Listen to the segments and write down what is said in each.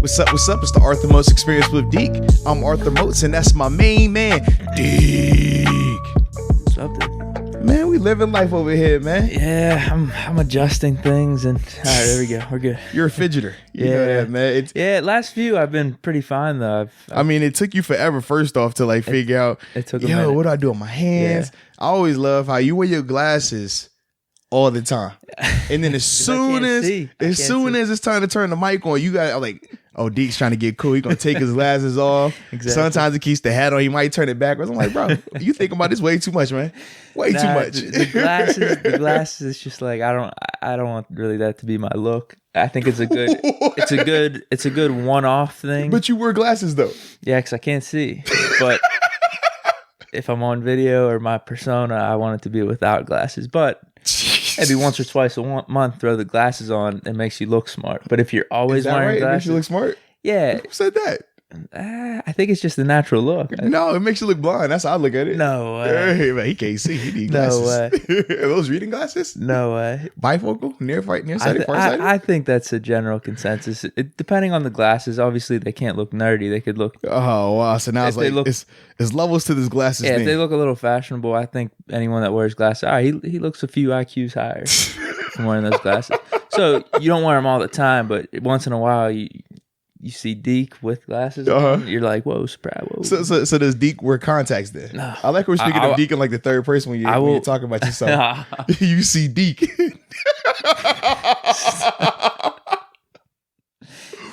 What's up? What's up? It's the Arthur Moats Experience with Deke. I'm Arthur Moats, and that's my main man, Deke. What's up, dude? Man, we living life over here, man. Yeah, I'm adjusting things, and all right, there we go. We're good. You're a fidgeter. You know that, man. Last few I've been pretty fine though. I mean, it took you forever, first off, to like figure out, it took a minute. What do I do with my hands? Yeah. I always love how you wear your glasses all the time, and then as soon as it's time to turn the mic on, you got, I'm like, oh, Deke's trying to get cool. He's gonna take his glasses off. Exactly. Sometimes he keeps the hat on. He might turn it backwards. I'm like, bro, you think about this way too much, man. Way too much. The glasses is just like I don't want really that to be my look. I think it's a good it's a good one-off thing. But you wear glasses though. Yeah, because I can't see. But if I'm on video or my persona, I want it to be without glasses. But maybe once or twice a month, throw the glasses on. It makes you look smart. But if you're always wearing glasses, it makes you look smart. Yeah. Who said that? I think it's just the natural look. No, it makes you look blind. That's how I look at it. No way. Hey, man, he can't see. He needs glasses. No way. Are those reading glasses? No way. Bifocal? Nearsighted? Farsighted? I think that's a general consensus. Depending on the glasses, obviously they can't look nerdy. They could look. Oh wow! So now it's like it's levels to this glasses. Yeah, thing. if they look a little fashionable, I think anyone that wears glasses, he looks a few IQs higher from wearing those glasses. So you don't wear them all the time, but once in a while you see Deke with glasses on, you're like, whoa, surprise, whoa. So does Deke wear contacts then? No. I like we're speaking of Deke in like the third person when you talk about yourself. You see Deke.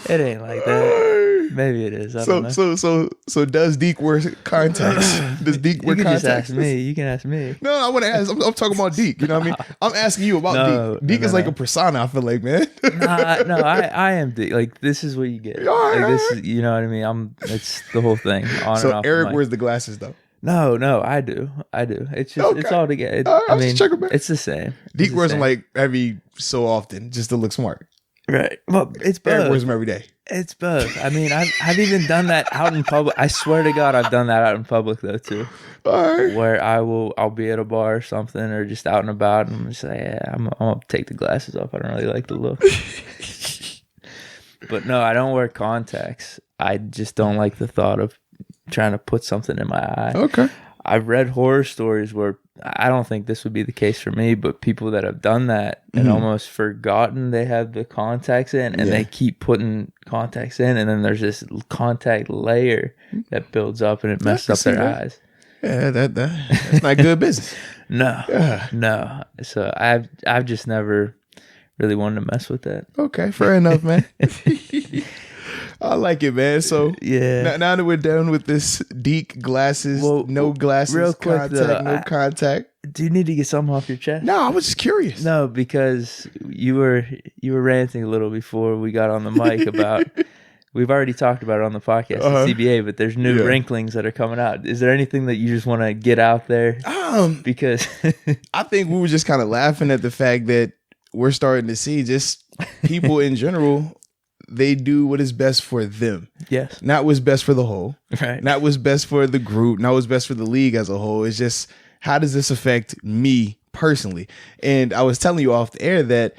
It ain't like that. Maybe it is. I don't know. So does Deke wear contacts? Does Deke wear contacts? Just ask me. You can ask me. No, I want to ask. I'm talking about Deke. You know what I mean? I'm asking you about Deke. Deke is like a persona. I feel like, man. I am Deke. Like this is what you get. This is, you know what I mean? It's the whole thing. On so and off Eric wears the glasses though. No, I do. It's just it's all together. It's the same. Deke wears them like every so often just to look smart. Right. Well, it's both. Eric wears them every day. It's both. I mean, I've even done that out in public. I swear to God, I've done that out in public though too. All right. Where I'll be at a bar or something, or just out and about, and I'm just like, yeah, I'm gonna take the glasses off. I don't really like the look. But no, I don't wear contacts. I just don't like the thought of trying to put something in my eye. Okay. I've read horror stories where I don't think this would be the case for me, but people that have done that and almost forgotten they have the contacts in, and they keep putting contacts in, and then there's this contact layer that builds up and it messes up their eyes. Yeah, that's not good business. No. So I've just never really wanted to mess with that. Okay, fair enough, man. I like it, man. So now that we're done with this Deke glasses, no glasses, real quick, no contact. Do you need to get something off your chest? No, I was just curious. No, because you were ranting a little before we got on the mic about. We've already talked about it on the podcast, the CBA, but there's new wrinklings that are coming out. Is there anything that you just want to get out there? Because I think we were just kind of laughing at the fact that we're starting to see just people in general. They do what is best for them. Yes. Not what's best for the whole. Right. Not what's best for the group. Not what's best for the league as a whole. It's just, how does this affect me personally? And I was telling you off the air that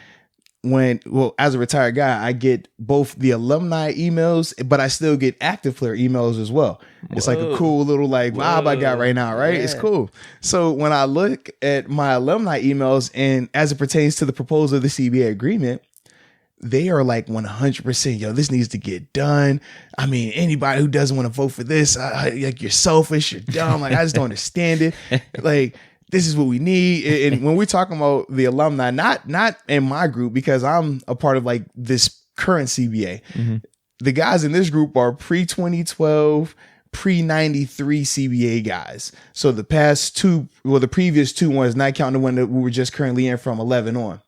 as a retired guy, I get both the alumni emails, but I still get active player emails as well. It's like a cool little vibe I got right now, right? Yeah. It's cool. So when I look at my alumni emails, and as it pertains to the proposal of the CBA agreement, they are like 100%, yo, this needs to get done. I mean, anybody who doesn't want to vote for this, like, you're selfish, you're dumb. Like, I just don't understand it. Like, this is what we need. And when we're talking about the alumni, not in my group, because I'm a part of like this current CBA. The guys in this group are pre-2012, pre-93 CBA guys. So the previous two ones, not counting the one that we were just currently in from 11 on.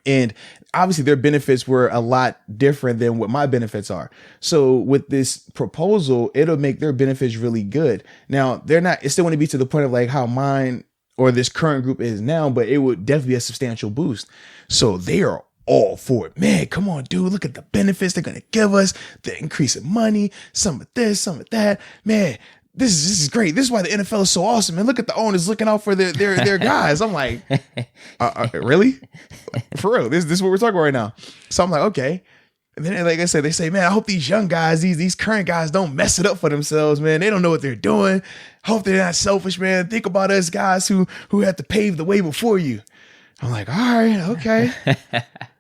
And obviously their benefits were a lot different than what my benefits are. So with this proposal, it'll make their benefits really good. Now, it still wouldn't be to the point of like how mine or this current group is now, but it would definitely be a substantial boost. So they are all for it. Man, come on, dude. Look at the benefits they're going to give us, the increase in money, some of this, some of that. Man, this is great. This is why the NFL is so awesome. And look at the owners looking out for their guys. I'm like, really? For real? This is what we're talking about right now. So I'm like, okay. And then, like I said, they say, man, I hope these young guys, these current guys don't mess it up for themselves, man. They don't know what they're doing. Hope they're not selfish, man. Think about us guys who had to pave the way before you. I'm like, all right, okay.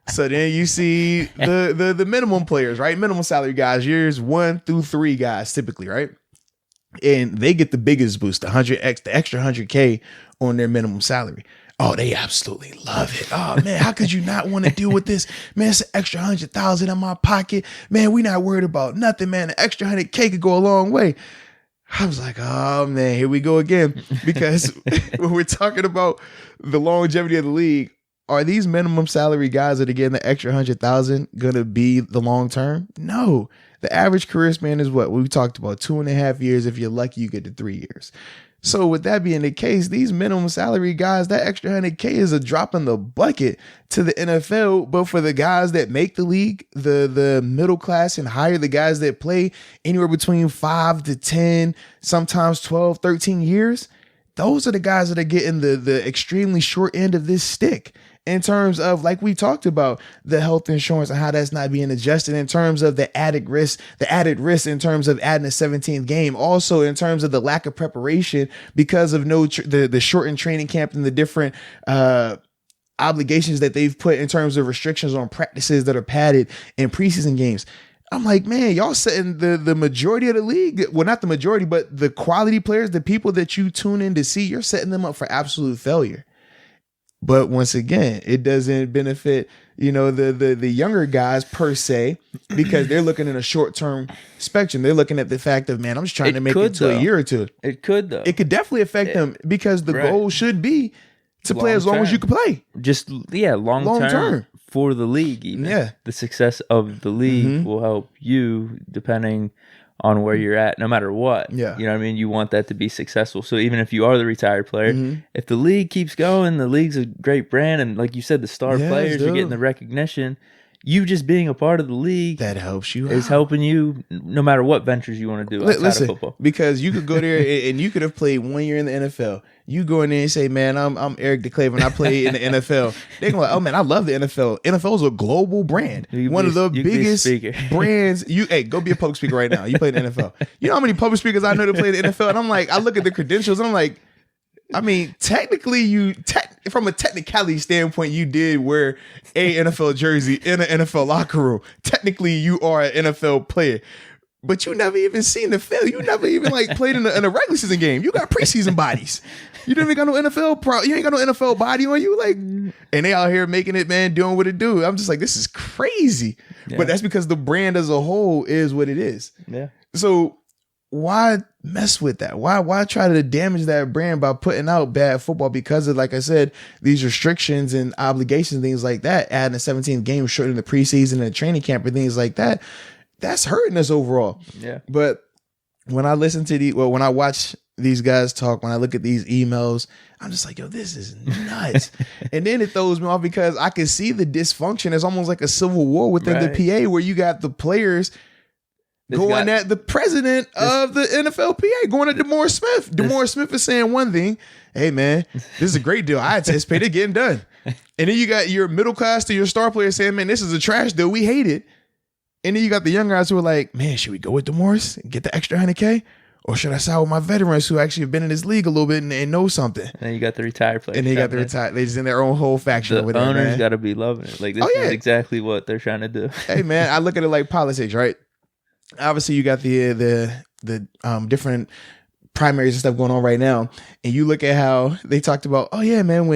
So then you see the minimum players, right? Minimum salary guys, years 1 through 3 guys typically, right? And they get the biggest boost, the extra 100K on their minimum salary. Oh, they absolutely love it. Oh man, how could you not want to deal with this? Man, it's an extra 100,000 in my pocket. Man, we not worried about nothing, man. The extra 100K could go a long way. I was like, oh man, here we go again. Because when we're talking about the longevity of the league, are these minimum salary guys that are getting the extra 100,000 gonna be the long term? No. The average career span is what we talked about, 2.5 years. If you're lucky, you get to 3 years. So with that being the case, these minimum salary guys, that extra 100K is a drop in the bucket to the NFL. But for the guys that make the league, the middle class and higher, the guys that play anywhere between 5 to 10, sometimes 12, 13 years, those are the guys that are getting the extremely short end of this stick. In terms of, like we talked about, the health insurance and how that's not being adjusted, in terms of the added risk in terms of adding a 17th game. Also in terms of the lack of preparation because of the shortened training camp and the different obligations that they've put in terms of restrictions on practices that are padded in preseason games. I'm like, man, y'all setting the majority of the league, well, not the majority, but the quality players, the people that you tune in to see, you're setting them up for absolute failure. But once again, it doesn't benefit, the younger guys per se, because they're looking in a short-term spectrum. They're looking at the fact of, man, I'm just trying to make it to a year or two. It could, though. It could definitely affect them because the goal should be to play as long as you can play. Just, long term for the league even. Yeah. The success of the league will help you depending on where you're at, no matter what. Yeah. You know what I mean? You want that to be successful. So even if you are the retired player, if the league keeps going, the league's a great brand, and like you said, the star players are getting the recognition. You just being a part of the league that helps you is helping you no matter what ventures you want to do outside of football. Because you could go there and you could have played 1 year in the NFL. You go in there and say, man, I'm Eric DeClaver and I play in the NFL. They're going to like, oh man, I love the NFL. NFL is a global brand. One of the biggest brands. Go be a public speaker right now. You play in the NFL. You know how many public speakers I know that play in the NFL? And I'm like, I look at the credentials and I'm like, I mean, technically, from a technicality standpoint, you did wear a NFL jersey in an NFL locker room. Technically, you are an NFL player, but you never even seen the film. You never even played in a regular season game. You got preseason bodies. You don't even got no NFL you ain't got no NFL body on you, and they out here making it, man, doing what it do. I'm just like, this is crazy. Yeah. But that's because the brand as a whole is what it is. Yeah. So why mess with that? Why try to damage that brand by putting out bad football because of, like I said, these restrictions and obligations, things like that, adding a 17th game, shortening the preseason and training camp and things like that, that's hurting us overall. Yeah. But when I listen to when I watch these guys talk, when I look at these emails, I'm just like, yo, this is nuts. And then it throws me off because I can see the dysfunction. It's almost like a civil war within the PA where you got the players going at the president of the NFLPA, going at DeMaurice Smith. DeMaurice Smith is saying one thing, hey man, this is a great deal. I anticipate it getting done. And then you got your middle class to your star player saying, man, this is a trash deal. We hate it. And then you got the young guys who are like, man, should we go with DeMaurice and get the extra 100K? Or should I side with my veterans who actually have been in this league a little bit and know something? And then you got the retired players. And they got the retired. They're just in their own whole faction over there, man. The owners got to be loving it. This is exactly what they're trying to do. Hey, man, I look at it like politics, right? Obviously, you got the different primaries and stuff going on right now, and you look at how they talked about, oh yeah, man,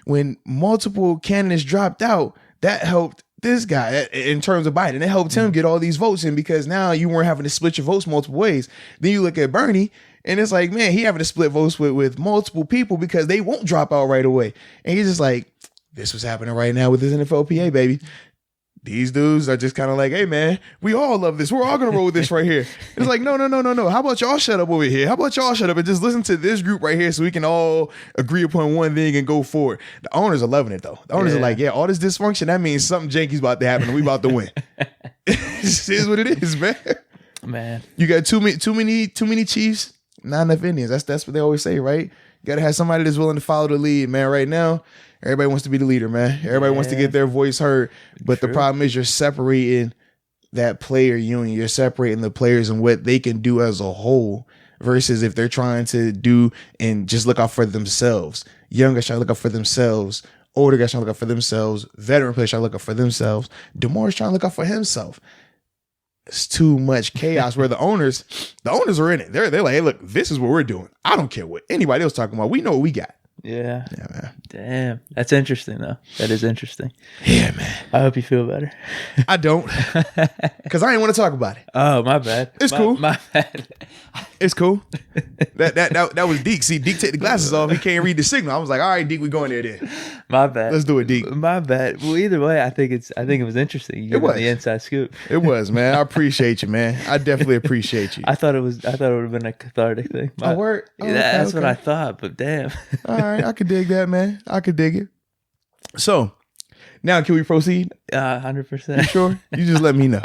when multiple candidates dropped out, that helped this guy in terms of Biden. It helped him get all these votes in because now you weren't having to split your votes multiple ways. Then you look at Bernie, and it's like, man, he having to split votes with multiple people because they won't drop out right away. And he's just like, this was happening right now with this NFLPA, baby. These dudes are just kind of like, hey, man, we all love this. We're all going to roll with this right here. It's like, no. How about y'all shut up over here? How about y'all shut up and just listen to this group right here so we can all agree upon one thing and go forward? The owners are loving it, though. The owners are like, yeah, all this dysfunction, that means something janky's about to happen and we about to win. This is what it is, man. Man. You got too many Chiefs, not enough Indians. That's what they always say, right? You got to have somebody that's willing to follow the lead, man. Right now, everybody wants to be the leader, man. Everybody wants to get their voice heard. But the problem is you're separating that player union. You're separating the players and what they can do as a whole versus if they're trying to do and just look out for themselves. Young guys trying to look out for themselves. Older guys trying to look out for themselves. Veteran players trying to look out for themselves. DeMar's trying to look out for himself. It's too much chaos where the owners are in it. They're like, hey, look, this is what we're doing. I don't care what anybody else talking about. We know what we got. Yeah. Yeah, man. Damn. That's interesting, though. That is interesting. Yeah, man. I hope you feel better. I don't. Because I ain't want to talk about it. Oh, my bad. It's cool. My bad. It's cool. That was Deke. See, Deke take the glasses off. He can't read the signal. I was like, all right, Deke, we going there then. My bad. Let's do it, Deke. My bad. Well, either way, I think it was interesting. You gave me the inside scoop. It was, man. I appreciate you, man. I definitely appreciate you. I thought it would have been a cathartic thing. Oh, word? Oh, yeah, that's what I thought, but damn. All right, I could dig that, man. I could dig it. So, now can we proceed? 100%. You sure? You just let me know.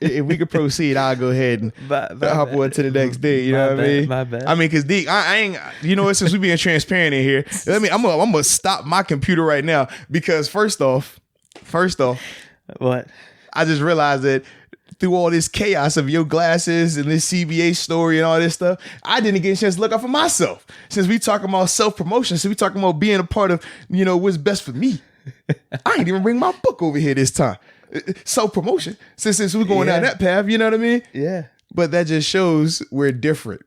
If we could proceed, I'll go ahead and hop on to the next day. You know what I mean? My bad. I mean, because Deke, I ain't. You know what? Since we being transparent in here, I'm gonna stop my computer right now because first off, what? I just realized that through all this chaos of your glasses and this CBA story and all this stuff, I didn't get a chance to look out for myself. Since we talking about self-promotion, since we talking about being a part of, what's best for me. I ain't even bring my book over here this time. Self-promotion. Since we're going down that path, you know what I mean? Yeah. But that just shows we're different.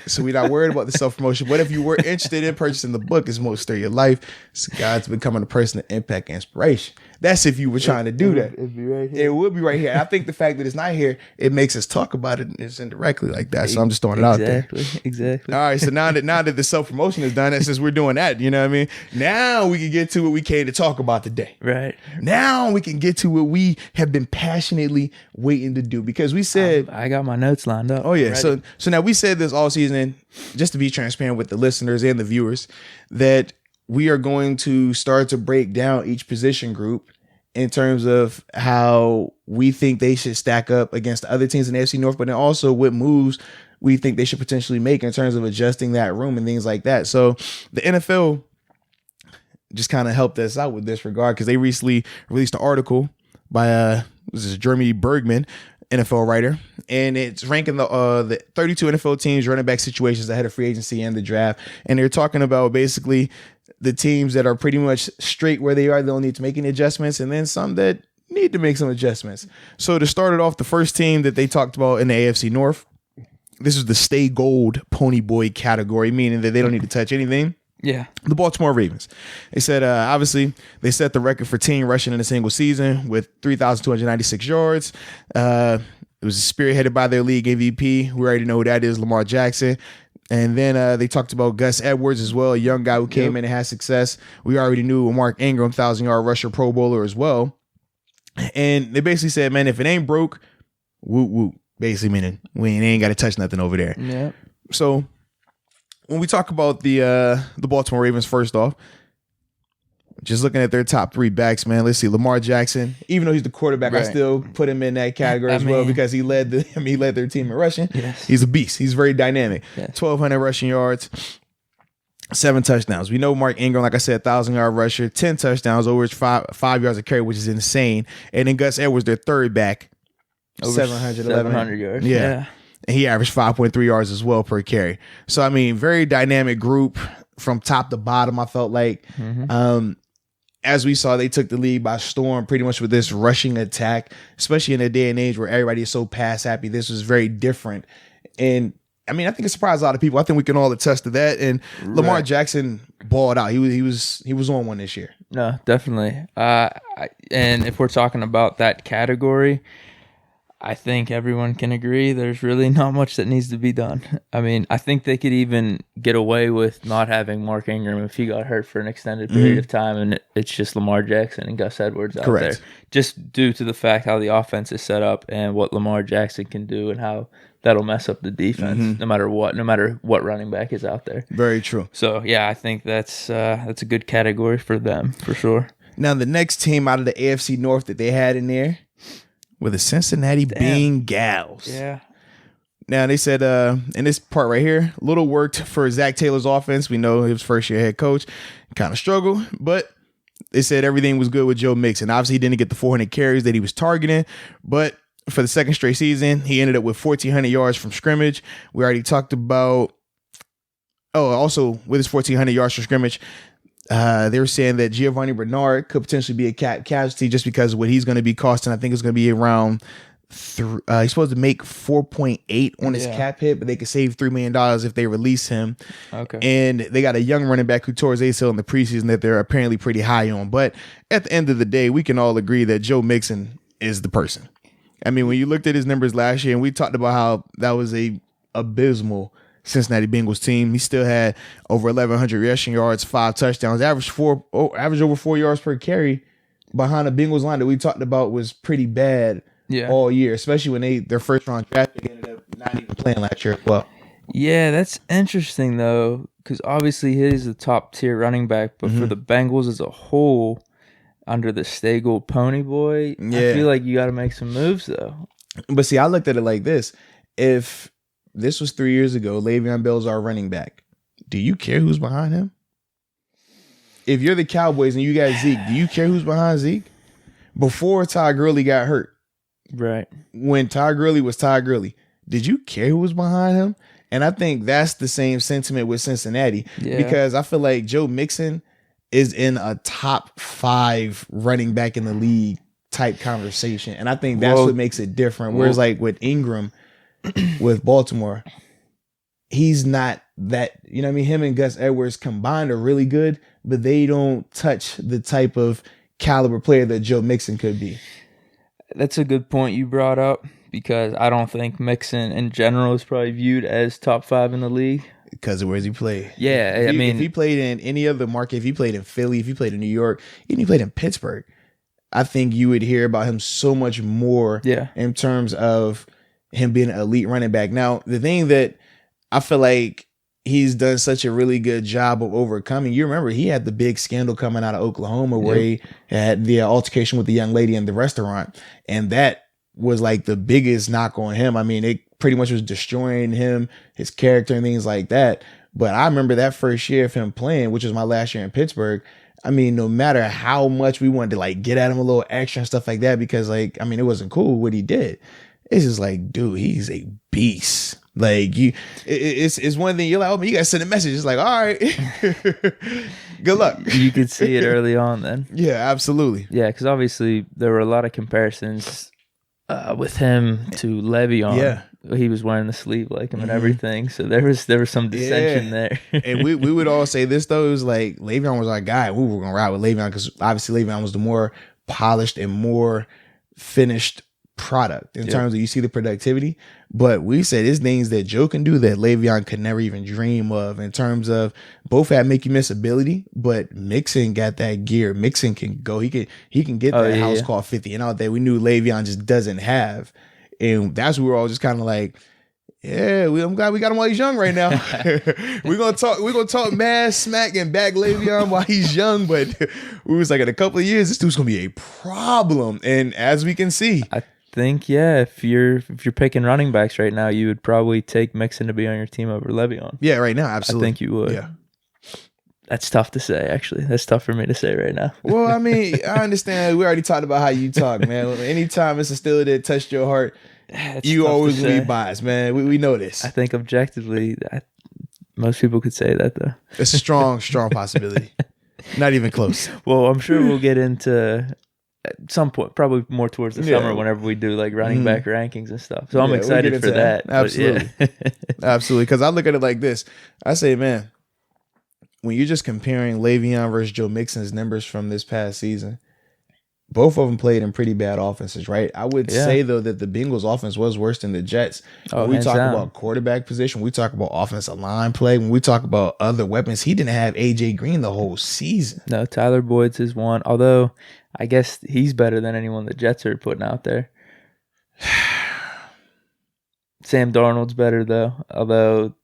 So we're not worried about the self-promotion. But if you were interested in purchasing the book, it's Most of Your Life. It's God's Becoming a Person of Impact and Inspiration. That's if you were trying to do that. It'd be right here. It would be right here. And I think the fact that it's not here, it makes us talk about it it's indirectly like that. So I'm just throwing it out there. Exactly. All right. So now that the self-promotion is done, and since we're doing that, you know what I mean? Now we can get to what we came to talk about today. Right. Now we can get to what we have been passionately waiting to do because we said, I got my notes lined up. oh yeah. So now we said this all season, just to be transparent with the listeners and the viewers, that we are going to start to break down each position group in terms of how we think they should stack up against other teams in the AFC North, but then also what moves we think they should potentially make in terms of adjusting that room and things like that. So the NFL just kind of helped us out with this regard because they recently released an article by this is Jeremy Bergman, NFL writer, and it's ranking the 32 NFL teams running back situations ahead of free agency and the draft. And they're talking about basically the teams that are pretty much straight where they are, they don't need to make any adjustments, and then some that need to make some adjustments. So to start it off, the first team that they talked about in the AFC North, this is the stay gold pony boy category, meaning that they don't need to touch anything. Yeah. The Baltimore Ravens. They said, obviously, they set the record for team rushing in a single season with 3,296 yards. It was spearheaded by their league MVP. We already know who that is, Lamar Jackson. And then they talked about Gus Edwards as well, a young guy who came in and had success. We already knew Mark Ingram, 1,000-yard rusher, Pro Bowler as well. And they basically said, man, if it ain't broke, whoop, whoop. Basically meaning we ain't got to touch nothing over there. Yeah. So when we talk about the Baltimore Ravens, first off, just looking at their top three backs, man, let's see. Lamar Jackson, even though he's the quarterback, right, I still put him in that category well because he led their team in rushing. Yes. He's a beast. He's very dynamic. Yes. 1,200 rushing yards, 7 touchdowns. We know Mark Ingram, like I said, 1,000-yard rusher, 10 touchdowns, over 5 yards a carry, which is insane. And then Gus Edwards, their third back, over 700 yards. Yeah. And he averaged 5.3 yards as well per carry. So, I mean, very dynamic group from top to bottom, I felt like. Mm-hmm. As we saw, they took the league by storm pretty much with this rushing attack, especially in a day and age where everybody is so pass happy. This was very different. And, I mean, I think it surprised a lot of people. I think we can all attest to that. And Lamar Jackson balled out. He was on one this year. No, definitely. And if we're talking about that category, I think everyone can agree there's really not much that needs to be done. I mean, I think they could even get away with not having Mark Ingram if he got hurt for an extended period of time, and it's just Lamar Jackson and Gus Edwards out there. Just due to the fact how the offense is set up and what Lamar Jackson can do and how that'll mess up the defense no matter what running back is out there. Very true. So, yeah, I think that's a good category for them, for sure. Now, the next team out of the AFC North that they had in there were the Cincinnati Bengals. Yeah. Now, they said in this part right here, little worked for Zach Taylor's offense. We know he was first-year head coach. Kind of struggled, but They said everything was good with Joe Mixon. Obviously, he didn't get the 400 carries that he was targeting, but for the second straight season, he ended up with 1,400 yards from scrimmage. We already talked about, also with his 1,400 yards from scrimmage, they were saying that Giovanni Bernard could potentially be a casualty just because of what he's going to be costing. I think it's going to be around he's supposed to make 4.8 on his cap hit, but they could save $3 million if they release him. Okay. And they got a young running back who tore his ACL in the preseason that they're apparently pretty high on. But at the end of the day, we can all agree that Joe Mixon is the person. I mean, when you looked at his numbers last year, and we talked about how that was a abysmal Cincinnati Bengals team, he still had over 1,100 rushing yards, 5 touchdowns, average over 4 yards per carry behind the Bengals line that we talked about was pretty bad all year, especially when their first round draft pick ended up not even playing last year as well. Yeah, that's interesting though, because obviously he's a top tier running back, but for the Bengals as a whole, under the Stagel Pony Boy, I feel like you got to make some moves though. But see, I looked at it like this: if this was 3 years ago, Le'Veon Bell's our running back, do you care who's behind him? If you're the Cowboys and you got Zeke, do you care who's behind Zeke? Before Todd Gurley got hurt, right? When Todd Gurley was Todd Gurley, did you care who was behind him? And I think that's the same sentiment with Cincinnati, because I feel like Joe Mixon is in a top 5 running back in the league type conversation. And I think that's what makes it different. Whereas like with Ingram, with Baltimore, he's not that, you know what I mean? Him and Gus Edwards combined are really good, but they don't touch the type of caliber player that Joe Mixon could be. That's a good point you brought up, because I don't think Mixon in general is probably viewed as top 5 in the league. Because of where he played. Yeah, if he played in any other market, if he played in Philly, if he played in New York, even if he played in Pittsburgh, I think you would hear about him so much more in terms of him being an elite running back. Now, the thing that I feel like he's done such a really good job of overcoming, you remember he had the big scandal coming out of Oklahoma where he had the altercation with the young lady in the restaurant, and that was like the biggest knock on him. I mean, it pretty much was destroying him, his character and things like that. But I remember that first year of him playing, which was my last year in Pittsburgh. I mean, no matter how much we wanted to like get at him a little extra and stuff like that, because like, I mean, it wasn't cool what he did. It's just like, dude, he's a beast. Like it's one thing you're like, oh man, you gotta send a message. It's like, all right, good luck. You could see it early on then. Yeah, absolutely. Yeah, because obviously there were a lot of comparisons with him to Le'Veon. Yeah. He was wearing the sleeve like him and everything. So there was some dissension there. And we would all say this though, it was like Le'Veon was our guy. We were gonna ride with Le'Veon because obviously Le'Veon was the more polished and more finished product in terms of, you see the productivity. But we said there's things that Joe can do that Le'Veon could never even dream of, in terms of both have make you miss ability, but Mixon got that gear. Mixon can go. He can get that house call 50 and out there. We knew Le'Veon just doesn't have. And that's what we were all just kind of like, yeah, I'm glad we got him while he's young right now. We're gonna talk mad smack and back Le'Veon while he's young, but we was like, in a couple of years, this dude's gonna be a problem. And as we can see, I think if you're picking running backs right now, you would probably take Mixon to be on your team over Le'Veon. Yeah, right now, absolutely. I think you would. Yeah. That's tough to say, actually. That's tough for me to say right now. Well, I mean, I understand. We already talked about how you talk, man. Anytime it's a Steeler that touched your heart, you always be biased, man. We know this. I think objectively, most people could say that, though. It's a strong possibility. Not even close. Well, I'm sure we'll get into at some point, probably more towards the summer, whenever we do like running back rankings and stuff. So I'm excited for that. Absolutely. Absolutely. Because I look at it like this. I say, man, when you're just comparing Le'Veon versus Joe Mixon's numbers from this past season, both of them played in pretty bad offenses, right? I would say, though, that the Bengals offense was worse than the Jets. When we talk about quarterback position, we talk about offensive line play, when we talk about other weapons, he didn't have A.J. Green the whole season. No, Tyler Boyd's is one, although I guess he's better than anyone the Jets are putting out there. Sam Darnold's better, though, although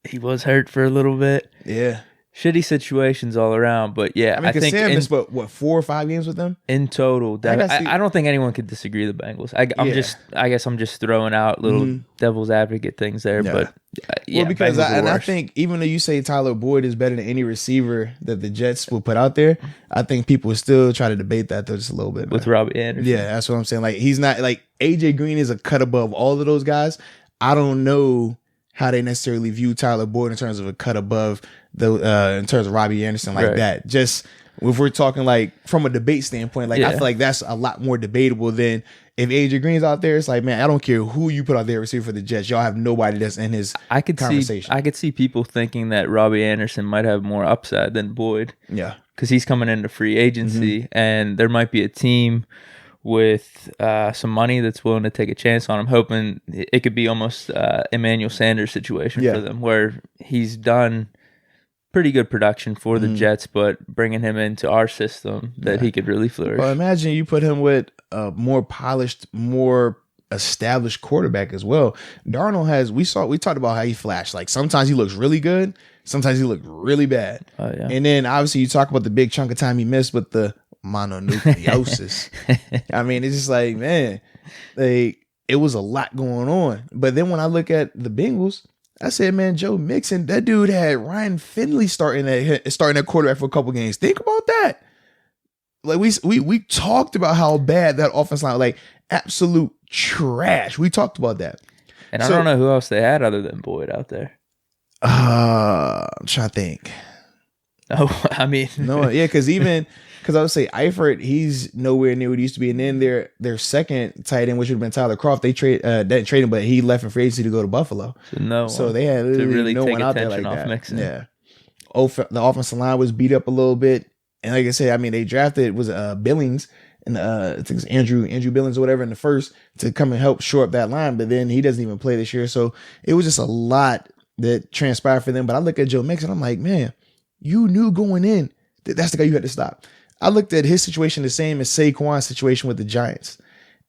he was hurt for a little bit. Yeah. shitty situations all around. But yeah, I mean, because Sam missed what 4 or 5 games with them in total. I don't think anyone could disagree the Bengals. I guess I'm just throwing out little devil's advocate things there, but well, because I think even though you say Tyler Boyd is better than any receiver that the Jets will put out there, I think people will still try to debate that though just a little bit, man. With Robbie Anderson. Yeah, that's what I'm saying. Like, he's not like AJ Green is a cut above all of those guys. I don't know how they necessarily view Tyler Boyd in terms of a cut above in terms of Robbie Anderson like that. Just if we're talking like from a debate standpoint, like I feel like that's a lot more debatable than if AJ Green's out there. It's like, man, I don't care who you put out there receiver for the Jets. Y'all have nobody that's in his conversation. I could see people thinking that Robbie Anderson might have more upside than Boyd. Yeah. Because he's coming into free agency and there might be a team with some money that's willing to take a chance on him, hoping it could be almost Emmanuel Sanders situation for them, where he's done pretty good production for the Jets, but bringing him into our system that he could really flourish. Well, imagine you put him with a more polished, more established quarterback as well. Darnold we talked about how he flashed. Like, sometimes he looks really good, sometimes he looks really bad. And then obviously you talk about the big chunk of time he missed with the mononucleosis. I mean, it's just like, man, like, it was a lot going on. But then when I look at the Bengals, I said, man, Joe Mixon, that dude had Ryan Finley starting that quarterback for a couple games. Think about that. Like, we talked about how bad that offense line, like, absolute trash. We talked about that. And I don't know who else they had other than Boyd out there. I'm trying to think. Oh, I mean, no, yeah, because I would say Eifert, he's nowhere near what he used to be, and then their second tight end, which would have been Tyler Kroft, they didn't trade him, but he left in free agency to go to Buffalo. So they had really no one out there like that. Mixon. Yeah, the offensive line was beat up a little bit, and like I said, I mean, they drafted Billings and I think it's Andrew Billings or whatever in the first to come and help shore up that line, but then he doesn't even play this year, so it was just a lot that transpired for them. But I look at Joe Mixon, I'm like, man, you knew going in that that's the guy you had to stop. I looked at his situation the same as Saquon's situation with the Giants.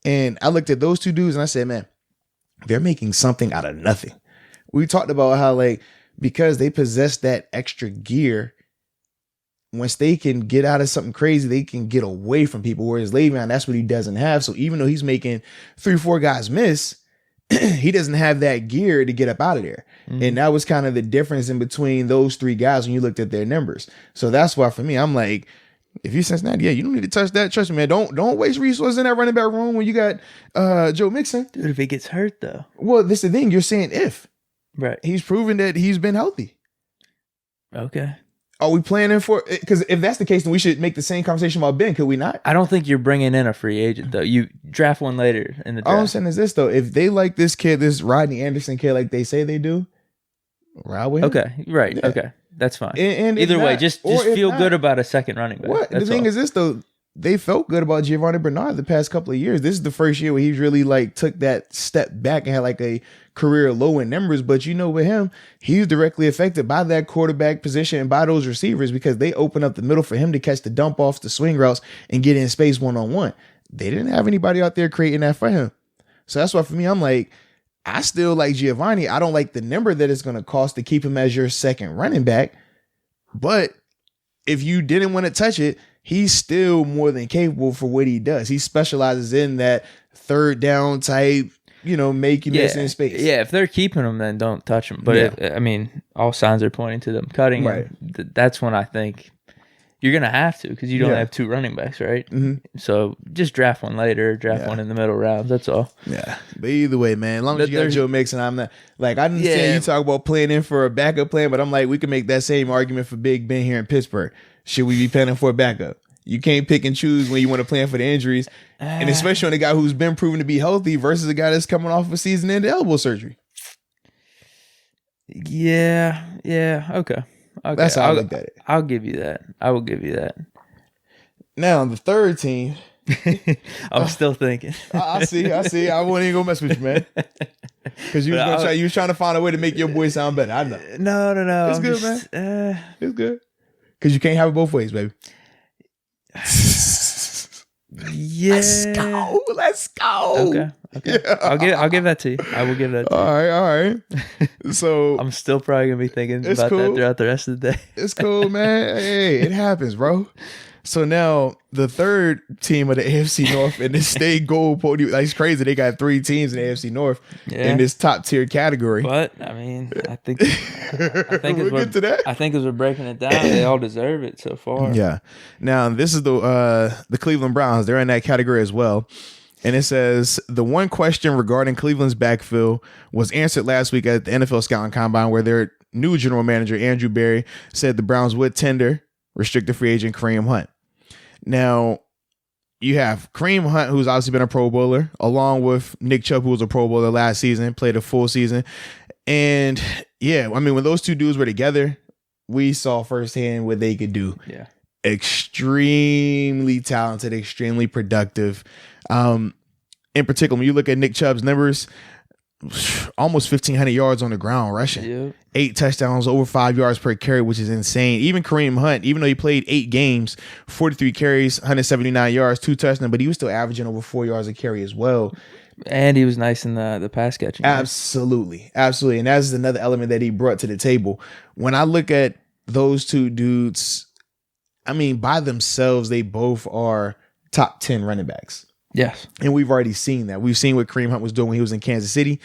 And I looked at those two dudes and I said, man, they're making something out of nothing. We talked about how, like, because they possess that extra gear, once they can get out of something crazy, they can get away from people. Whereas Le'Veon, that's what he doesn't have. So even though he's making 3-4 guys miss, he doesn't have that gear to get up out of there. And that was kind of the difference in between those three guys when you looked at their numbers. So that's why for me, I'm like, if you Cincinnati, you don't need to touch that. Trust me, man. Don't waste resources in that running back room when you got Joe Mixon. Dude, if he gets hurt though. Well, this is the thing. You're saying if. Right. He's proven that he's been healthy. Okay. Are we planning for? Because if that's the case, then we should make the same conversation about Ben. Could we not? I don't think you're bringing in a free agent though. You draft one later in the draft. All I'm saying is this though: if they like this kid, this Rodney Anderson kid, like they say they do, ride with him. Okay. Right. Yeah. Okay. That's fine. And either way, just feel good about a second running back. What? The thing is this though, they felt good about Giovanni Bernard the past couple of years. This is the first year where he's really like took that step back and had like a career low in numbers. But you know, with him, he's directly affected by that quarterback position and by those receivers because they open up the middle for him to catch the dump offs, the swing routes, and get in space one-on-one. They didn't have anybody out there creating that for him. So that's why for me, I'm like, I still like Giovanni. I don't like the number that it's going to cost to keep him as your second running back. But if you didn't want to touch it, he's still more than capable for what he does. He specializes in that third down type, making this in space. Yeah, if they're keeping him, then don't touch him. But I mean, all signs are pointing to them cutting him. That's when I think you're going to have to, because you don't have two running backs, right? So just draft one later, draft one in the middle rounds. That's all. Yeah. But either way, man, as long as you got Joe Mixon, I'm not, like, I understand you talk about playing in for a backup plan, but I'm like, we can make that same argument for Big Ben here in Pittsburgh. Should we be planning for a backup? You can't pick and choose when you want to plan for the injuries, and especially on a guy who's been proven to be healthy versus a guy that's coming off of a season-ending elbow surgery. Yeah. Okay. That's how I looked at it. I'll give you that. I will give you that. Now, the third team. I'm still thinking. I see. I won't even go mess with you, man. Because you was trying to find a way to make your boy sound better. I know. No. It's good, man. It's good. Because you can't have it both ways, baby. Yeah. Let's go. Okay. Yeah. I'll give that to you. I will give that to you. All right. So I'm still probably gonna be thinking about that throughout the rest of the day. It's cool, man. Hey, it happens, bro. So now the third team of the AFC North in this state gold podium, like, it's crazy. They got 3 teams in the AFC North in this top tier category. But I mean, I think we'll get to that. I think as we're breaking it down, they all deserve it so far. Yeah. Now this is the Cleveland Browns. They're in that category as well. And it says the one question regarding Cleveland's backfield was answered last week at the NFL Scouting Combine, where their new general manager, Andrew Berry, said the Browns would tender restricted free agent Kareem Hunt. Now, you have Kareem Hunt, who's obviously been a Pro Bowler, along with Nick Chubb, who was a Pro Bowler last season, played a full season. And yeah, I mean, when those two dudes were together, we saw firsthand what they could do. Yeah. Extremely talented, extremely productive. In particular, when you look at Nick Chubb's numbers, almost 1,500 yards on the ground rushing. Yep. 8 touchdowns, over 5 yards per carry, which is insane. Even Kareem Hunt, even though he played 8 games, 43 carries, 179 yards, 2 touchdowns, but he was still averaging over 4 yards a carry as well. And he was nice in the pass catching. Absolutely. Absolutely. And that's another element that he brought to the table. When I look at those two dudes, I mean, by themselves, they both are top 10 running backs. Yes. And we've already seen that. We've seen what Kareem Hunt was doing when he was in Kansas City.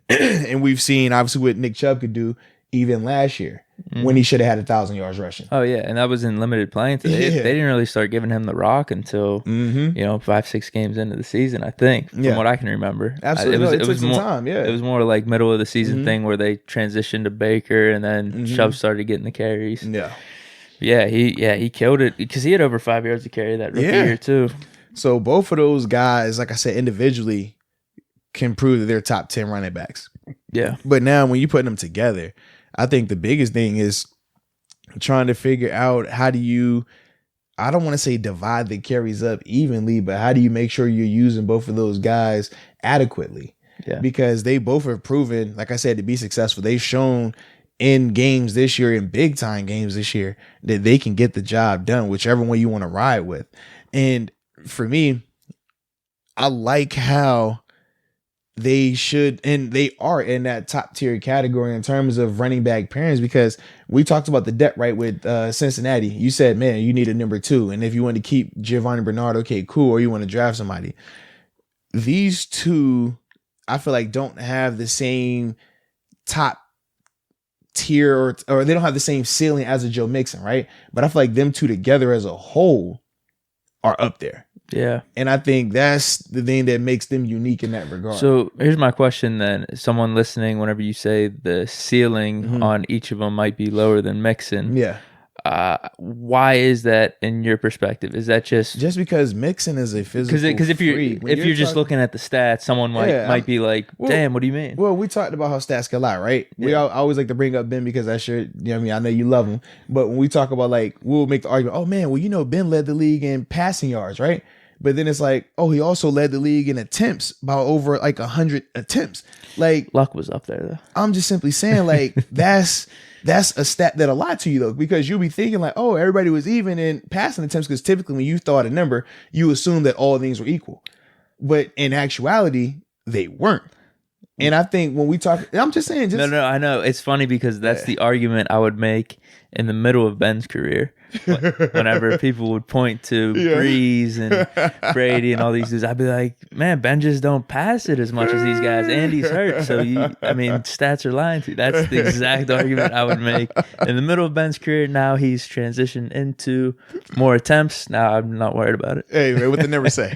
And we've seen, obviously, what Nick Chubb could do even last year when he should have had 1,000 yards rushing. Oh, yeah. And that was in limited playing. They didn't really start giving him the rock until, 5-6 games into the season, I think, from what I can remember. Absolutely. It was some more time, yeah. It was more like middle of the season thing where they transitioned to Baker and then Chubb started getting the carries. Yeah. He killed it because he had over 5 yards to carry that rookie year, too. So both of those guys, like I said, individually can prove that they're top 10 running backs. Yeah. But now when you put them together, I think the biggest thing is trying to figure out how do you, I don't want to say divide the carries up evenly, but how do you make sure you're using both of those guys adequately? Yeah. Because they both have proven, like I said, to be successful. They've shown in games this year, in big time games this year, that they can get the job done, whichever one you want to ride with. And for me, I like how they should, and they are in that top tier category in terms of running back pairings, because we talked about the depth, right, with Cincinnati. You said, man, you need a number 2. And if you want to keep Giovanni Bernard, okay, cool, or you want to draft somebody. These two, I feel like, don't have the same top tier or they don't have the same ceiling as a Joe Mixon, right? But I feel like them two together as a whole are up there. Yeah. And I think that's the thing that makes them unique in that regard. So here's my question then. Someone listening, whenever you say the ceiling on each of them might be lower than Mixon. Yeah. Why is that in your perspective? Is that just because Mixon is a physical because if you're just looking at the stats, someone might be like, damn, what do you mean? Well, we talked about how stats can lie, right? We always like to bring up Ben because that's your, I know you love him. But when we talk about, like, we'll make the argument, oh man, well, Ben led the league in passing yards, right? But then it's like, oh, he also led the league in attempts by over like 100 attempts. Like, luck was up there though. I'm just simply saying, like, that's a stat that'll lie to you though, because you'll be thinking like, oh, everybody was even in passing attempts, because typically when you thought a number, you assume that all things were equal. But in actuality, they weren't. And I think when we talk, I'm just saying. No, I know. It's funny because that's the argument I would make in the middle of Ben's career. Whenever people would point to Breeze and Brady and all these dudes, I'd be like, man, Ben just don't pass it as much as these guys. And he's hurt. So, stats are lying to you. That's the exact argument I would make. In the middle of Ben's career, now he's transitioned into more attempts. Now I'm not worried about it. Hey, man, what they never say.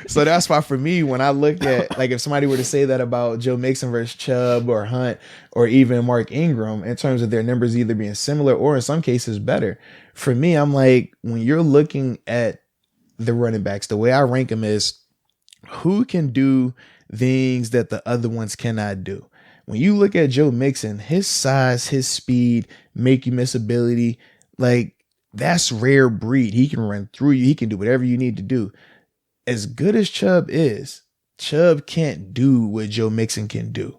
So that's why for me, when I look at, like, if somebody were to say that about Joe Mixon versus Chubb or Hunt or even Mark Ingram, in terms of their numbers either being similar or in some cases better, for me, I'm like, when you're looking at the running backs, the way I rank them is who can do things that the other ones cannot do. When you look at Joe Mixon, his size, his speed, make you miss ability, like, that's rare breed. He can run through you. He can do whatever you need to do. As good as Chubb is, Chubb can't do what Joe Mixon can do.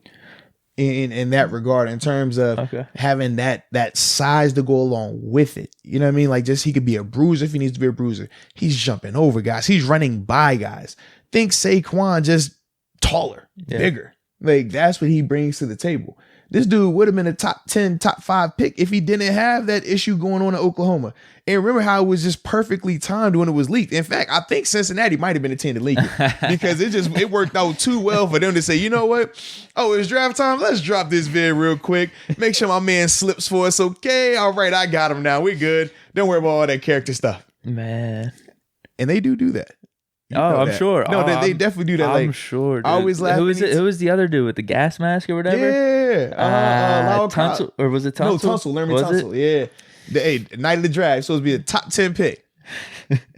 in that regard, in terms of having that size to go along with it. You know what I mean? Like, just he could be a bruiser if he needs to be a bruiser. He's jumping over guys. He's running by guys. Think Saquon, just taller, bigger. Like, that's what he brings to the table. This dude would have been a top 10, top 5 pick if he didn't have that issue going on in Oklahoma. And remember how it was just perfectly timed when it was leaked. In fact, I think Cincinnati might have been the team to leak it because it worked out too well for them to say, you know what? Oh, it's draft time. Let's drop this vid real quick. Make sure my man slips for us. Okay. All right. I got him now. We're good. Don't worry about all that character stuff. Man. And they do that. I'm sure. No, they definitely do that. I'm sure. Dude. I always laugh. Who was the other dude with the gas mask or whatever? Yeah. Tunsil, or was it Tunsil? No, Tunsil. Laremy Tunsil. Yeah. Hey, night of the draft, supposed to be a top 10 pick.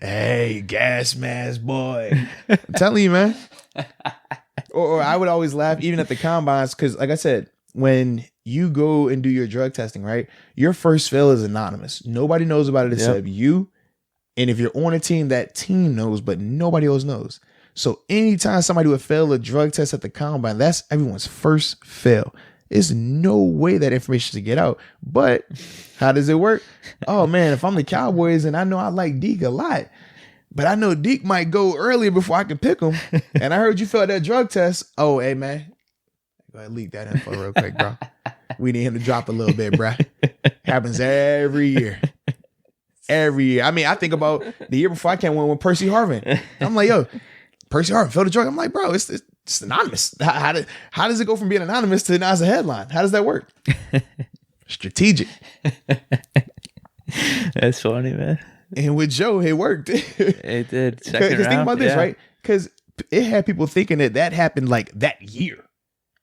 Hey, gas mask boy. I'm telling you, man. Or I would always laugh even at the combines because, like I said, when you go and do your drug testing, right, your first fill is anonymous. Nobody knows about it except you. And if you're on a team, that team knows, but nobody else knows. So anytime somebody would fail a drug test at the combine, that's everyone's first fail. There's no way that information should get out. But how does it work? Oh, man, if I'm the Cowboys and I know I like Deke a lot, but I know Deke might go earlier before I can pick him. And I heard you failed that drug test. Oh, hey, man, go ahead and leak that info real quick, bro. We need him to drop a little bit, bro. Happens every year. Every year. I mean, I think about the year before I came in with Percy Harvin. I'm like, yo, Percy Harvin failed the drug. I'm like, bro, it's anonymous. How does it go from being anonymous to now as a headline? How does that work? Strategic. That's funny, man. And with Joe, it worked. It did. Because think about this, right? Because it had people thinking that happened like that year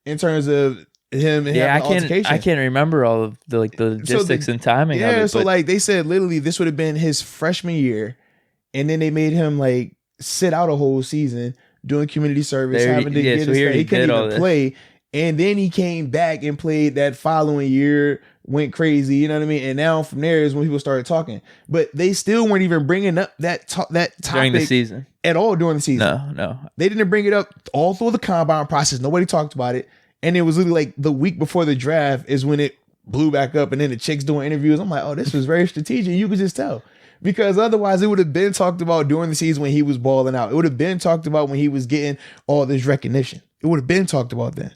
in terms of him and I can't remember all of the logistics and timing of it. So like they said literally this would have been his freshman year, and then they made him like sit out a whole season doing community service, having to get his he couldn't even play. And then he came back and played that following year, went crazy, you know what I mean? And now from there is when people started talking. But they still weren't even bringing up that topic during the season at all during the season. No. They didn't bring it up all through the combine process. Nobody talked about it. And it was literally like the week before the draft is when it blew back up. And then the chicks doing interviews. I'm like, oh, this was very strategic. You could just tell. Because otherwise it would have been talked about during the season when he was balling out. It would have been talked about when he was getting all this recognition. It would have been talked about then.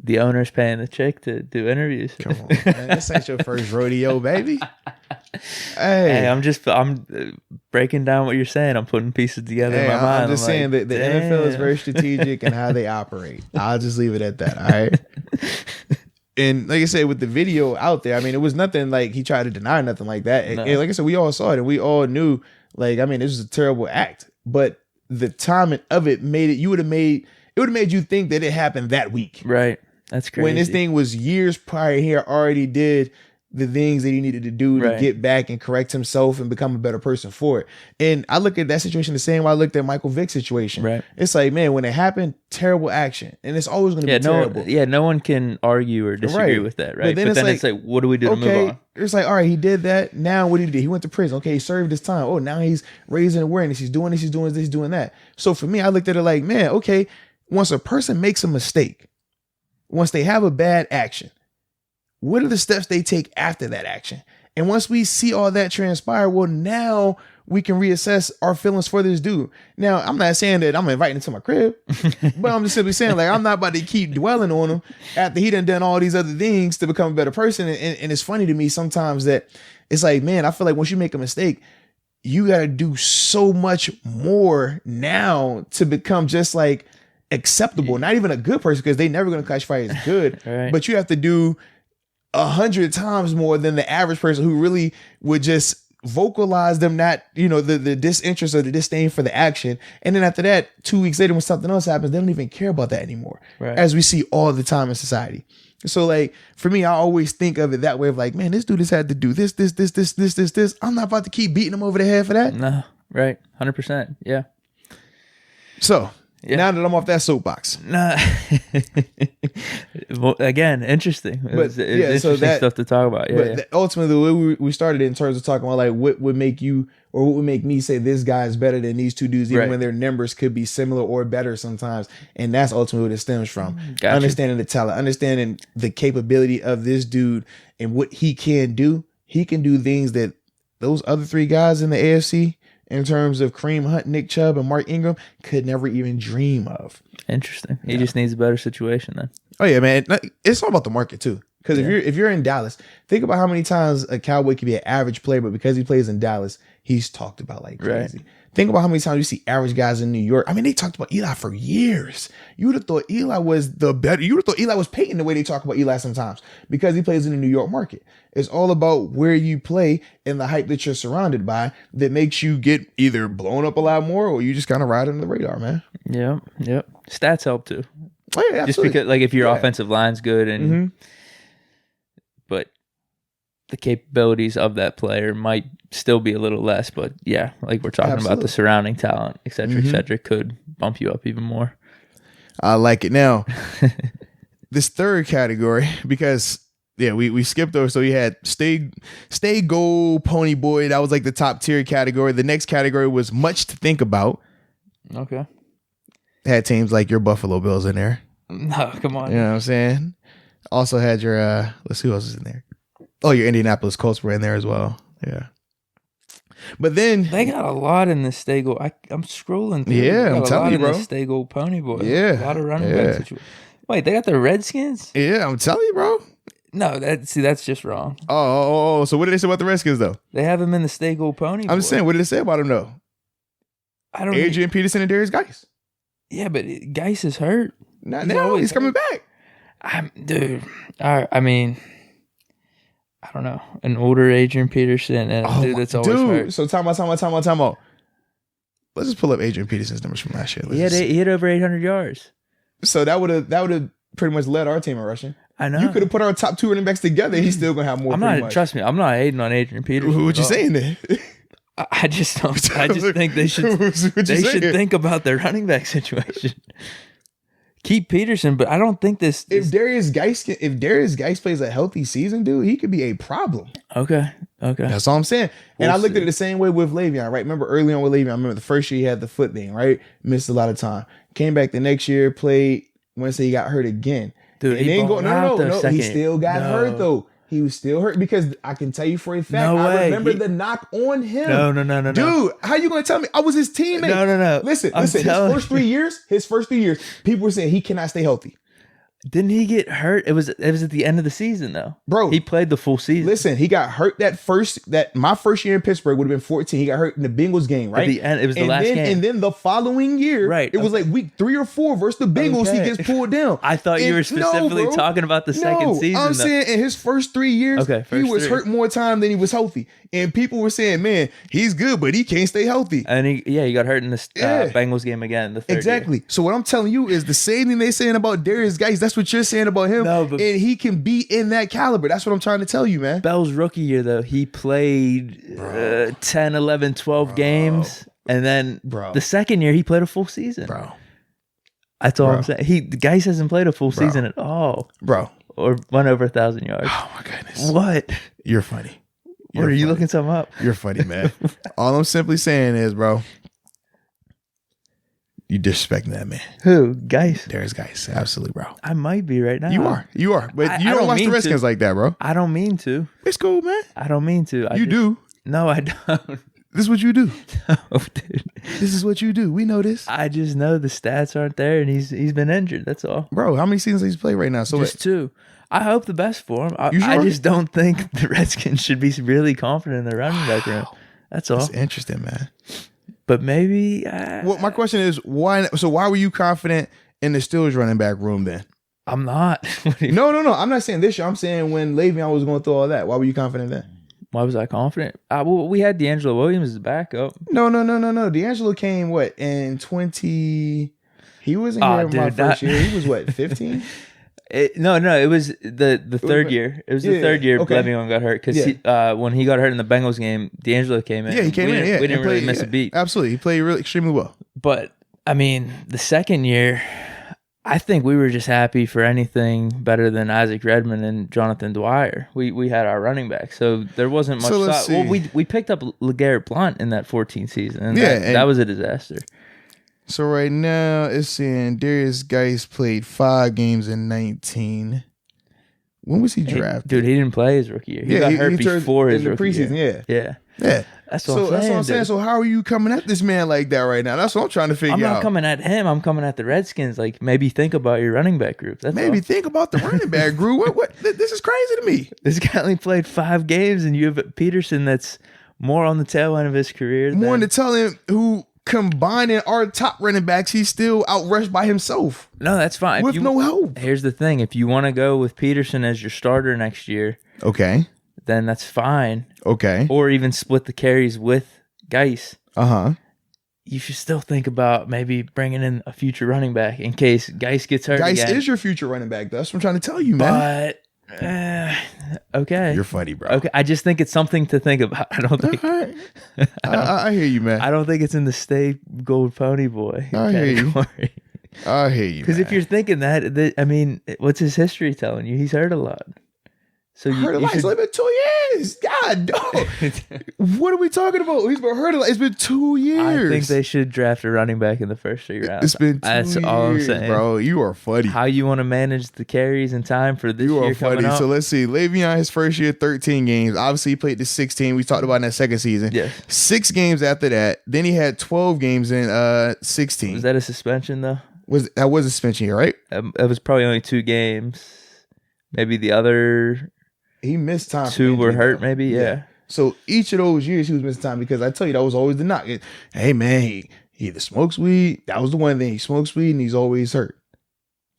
The owner's paying the chick to do interviews. Come on, man. This ain't your first rodeo, baby. Hey, I'm breaking down what you're saying. I'm putting pieces together in my mind. I'm just saying that the NFL is very strategic in how they operate. I'll just leave it at that. All right. And like I said, with the video out there, I mean, it was nothing like he tried to deny nothing like that. No. And like I said, we all saw it and we all knew, like, I mean, this was a terrible act. But the timing of it it would have made you think that it happened that week. Right. That's crazy. When this thing was years prior, he already did the things that he needed to do to get back and correct himself and become a better person for it. And I look at that situation the same way I looked at Michael Vick's situation. Right. It's like, man, when it happened, terrible action. And it's always going to be terrible. No one can argue or disagree with that, right? But then it's like, what do we do to move on? It's like, all right, he did that. Now what did he do? He went to prison. Okay, he served his time. Oh, now he's raising awareness. He's doing this, he's doing this, he's doing that. So for me, I looked at it like, man, okay, once a person makes a mistake, once they have a bad action, what are the steps they take after that action? And once we see all that transpire, well, now we can reassess our feelings for this dude. Now, I'm not saying that I'm inviting him to my crib, but I'm just simply saying, like, I'm not about to keep dwelling on him after he done all these other things to become a better person. And it's funny to me sometimes that it's like, man, I feel like once you make a mistake, you got to do so much more now to become just like acceptable, not even a good person, because they never going to classify as good, but you have to do 100 times more than the average person who really would just vocalize them, not, the disinterest or the disdain for the action. And then after that, 2 weeks later, when something else happens, they don't even care about that anymore, as we see all the time in society. So like, for me, I always think of it that way of like, man, this dude has had to do this. I'm not about to keep beating him over the head for that. No, right. 100%. Yeah. So Yeah. Now that I'm off that soapbox. Nah. Well, again, interesting. It's interesting stuff to talk about. Yeah, but ultimately, the way we started in terms of talking about like what would make you or what would make me say this guy is better than these two dudes, even when their numbers could be similar or better sometimes. And that's ultimately what it stems from. Gotcha. Understanding the talent, understanding the capability of this dude and what he can do. He can do things that those other three guys in the AFC, in terms of Kareem Hunt, Nick Chubb, and Mark Ingram, could never even dream of. Interesting. He just needs a better situation then. Oh yeah, man. It's all about the market too. Because if you're in Dallas, think about how many times a Cowboy could be an average player, but because he plays in Dallas, he's talked about like crazy. Right. Think about how many times you see average guys in New York. I mean, they talked about Eli for years. You would have thought Eli was the better. You would have thought Eli was Peyton the way they talk about Eli sometimes because he plays in the New York market. It's all about where you play and the hype that you're surrounded by that makes you get either blown up a lot more or you just kind of ride under the radar, man. Yep. Stats help too. Oh, yeah, just because, like, if your offensive line's good and, but the capabilities of that player might still be a little less. But yeah, like we're talking about the surrounding talent, et cetera, could bump you up even more. I like it. Now, this third category, because we skipped over. So you had stay goal, pony boy. That was like the top tier category. The next category was much to think about. Okay. Had teams like your Buffalo Bills in there. No, come on. You know what I'm saying? Also had your let's see who else is in there. Oh, your Indianapolis Colts were in there as well. Yeah. But then they got a lot in the stay goal. I'm scrolling through. Yeah, I'm telling you, bro. Stay goal pony boy. Yeah. A lot of running back situations. Wait, they got the Redskins? Yeah, I'm telling you, bro. No, that's just wrong. Oh, so what did they say about the Redskins though? They have him in the stay goal pony boy. I'm just saying, what did they say about him though? I don't Adrian Peterson and Darius Geis. Yeah, but Geis is hurt. Not now. He's coming back. Dude, I mean, I don't know. An older Adrian Peterson and a dude that's always hurt. So time out. Let's just pull up Adrian Peterson's numbers from last year. He had over 800 yards. So that would have pretty much led our team in rushing. I know. You could have put our top two running backs together. He's still gonna have more. Trust me. I'm not hating on Adrian Peterson. What you saying then? I just think they should think about their running back situation. Keep Peterson, but I don't think this. If Darius Geis plays a healthy season, dude, he could be a problem. Okay. That's all I'm saying. And I looked at it the same way with Le'Veon, right? Remember early on with Le'Veon, I remember the first year he had the foot thing, right? Missed a lot of time. Came back the next year, played. Wednesday he got hurt again. Dude, and then no. He still got hurt though. He was still hurt because I can tell you for a fact. I remember the knock on him. No. Dude, how you going to tell me? I was his teammate. No. Listen. His first 3 years, people were saying he cannot stay healthy. Didn't he get hurt? It was at the end of the season though. Bro, he played the full season. Listen, he got hurt my first year in Pittsburgh would have been 14. He got hurt in the Bengals game, right? At the end, it was the last game. And then the following year, right? It was like week 3 or 4 versus the Bengals. He gets pulled down. I thought you were specifically talking about the second season. I'm saying in his first 3 years, he was hurt more time than he was healthy. And people were saying, man, he's good, but he can't stay healthy. And he got hurt in the Bengals game again. The third year. So what I'm telling you is the same thing they saying about Darius Geis. That's what you're saying about him. No, but, and he can be in that caliber. That's what I'm trying to tell you, man. Bell's rookie year, though, he played 10, 11, 12 games. And then the second year, he played a full season. Bro. That's all I'm saying. Geis hasn't played a full season at all. Bro. Or won over 1,000 yards. Oh, my goodness. What? You're funny. What are you looking something up? You're funny, man. All I'm simply saying is, bro, you disrespecting that man. Who? Geis? Darius Geis. Absolutely, bro. I might be right now. You are. But you don't watch the Redskins like that, bro. I don't mean to. It's cool, man. I don't mean to. You do. No, I don't. This is what you do. No, dude. This is what you do. We know this. I just know the stats aren't there, and he's been injured. That's all. Bro, how many seasons has he played right now? So just 2. I hope the best for him. You sure? I just don't think the Redskins should be really confident in their running back room. That's all. That's interesting, man. But maybe. Well, my question is why? So why were you confident in the Steelers running back room then? I'm not. No. I'm not saying this year. I'm saying when Le'Veon was going through all that. Why were you confident then? Why was I confident? Well, we had D'Angelo Williams as a backup. No. D'Angelo came in 20. He wasn't here my first year. He was what, 15? No, it was the third year. It was the third year Le'Veon got hurt because when he got hurt in the Bengals game, D'Angelo came in. Yeah, he came in. Yeah, we didn't really miss a beat. Absolutely, he played really extremely well. But I mean, the second year, I think we were just happy for anything better than Isaac Redmond and Jonathan Dwyer. We had our running back, so there wasn't much thought. Well, we picked up LeGarrette Blount in that 14 season, and that was a disaster. So right now it's saying Darius Geis played 5 games in 19. When was he drafted? Dude, he didn't play his rookie year. He got hurt before his rookie preseason, year. Yeah. That's what I'm saying. So how are you coming at this man like that right now? That's what I'm trying to figure out. I'm not coming at him. I'm coming at the Redskins. Like, maybe think about your running back group. Think about the running back group. What? This is crazy to me. This guy only played 5 games, and you have Peterson that's more on the tail end of his career. More to tell him who combining our top running backs, he's still outrushed by himself. No, that's fine. With no help. Here's the thing. If you want to go with Peterson as your starter next year, okay, then that's fine. Okay. Or even split the carries with Geis. You should still think about maybe bringing in a future running back in case Geis gets hurt Geis again. is your future running back. That's what I'm trying to tell you, man. But okay, you're funny, bro. Okay, I just think it's something to think about. I don't think. Right. I hear you, man. I don't think it's in the stay gold pony boy category. I hear you. Because if you're thinking that, I mean, what's his history telling you? He's hurt a lot. So you hurt a lot. It's been 2 years. God, dog. What are we talking about? He's been hurt a lot. It's been 2 years. I think they should draft a running back in the first 3 rounds. It's been 2 years. That's all I'm saying, bro. You are funny. How you want to manage the carries in time for this year? You are funny. So let's see. Le'Veon, his first year, 13 games. Obviously, he played the 16. We talked about in that second season. Yes. 6 games after that. Then he had 12 games in 16. Was that a suspension though? That was a suspension here, right? It was probably only 2 games. Maybe the other. He missed time. 2 were hurt, maybe. Yeah. So each of those years he was missing time because I tell you that was always the knock. Hey man, he either smokes weed. That was the one thing. He smokes weed and he's always hurt.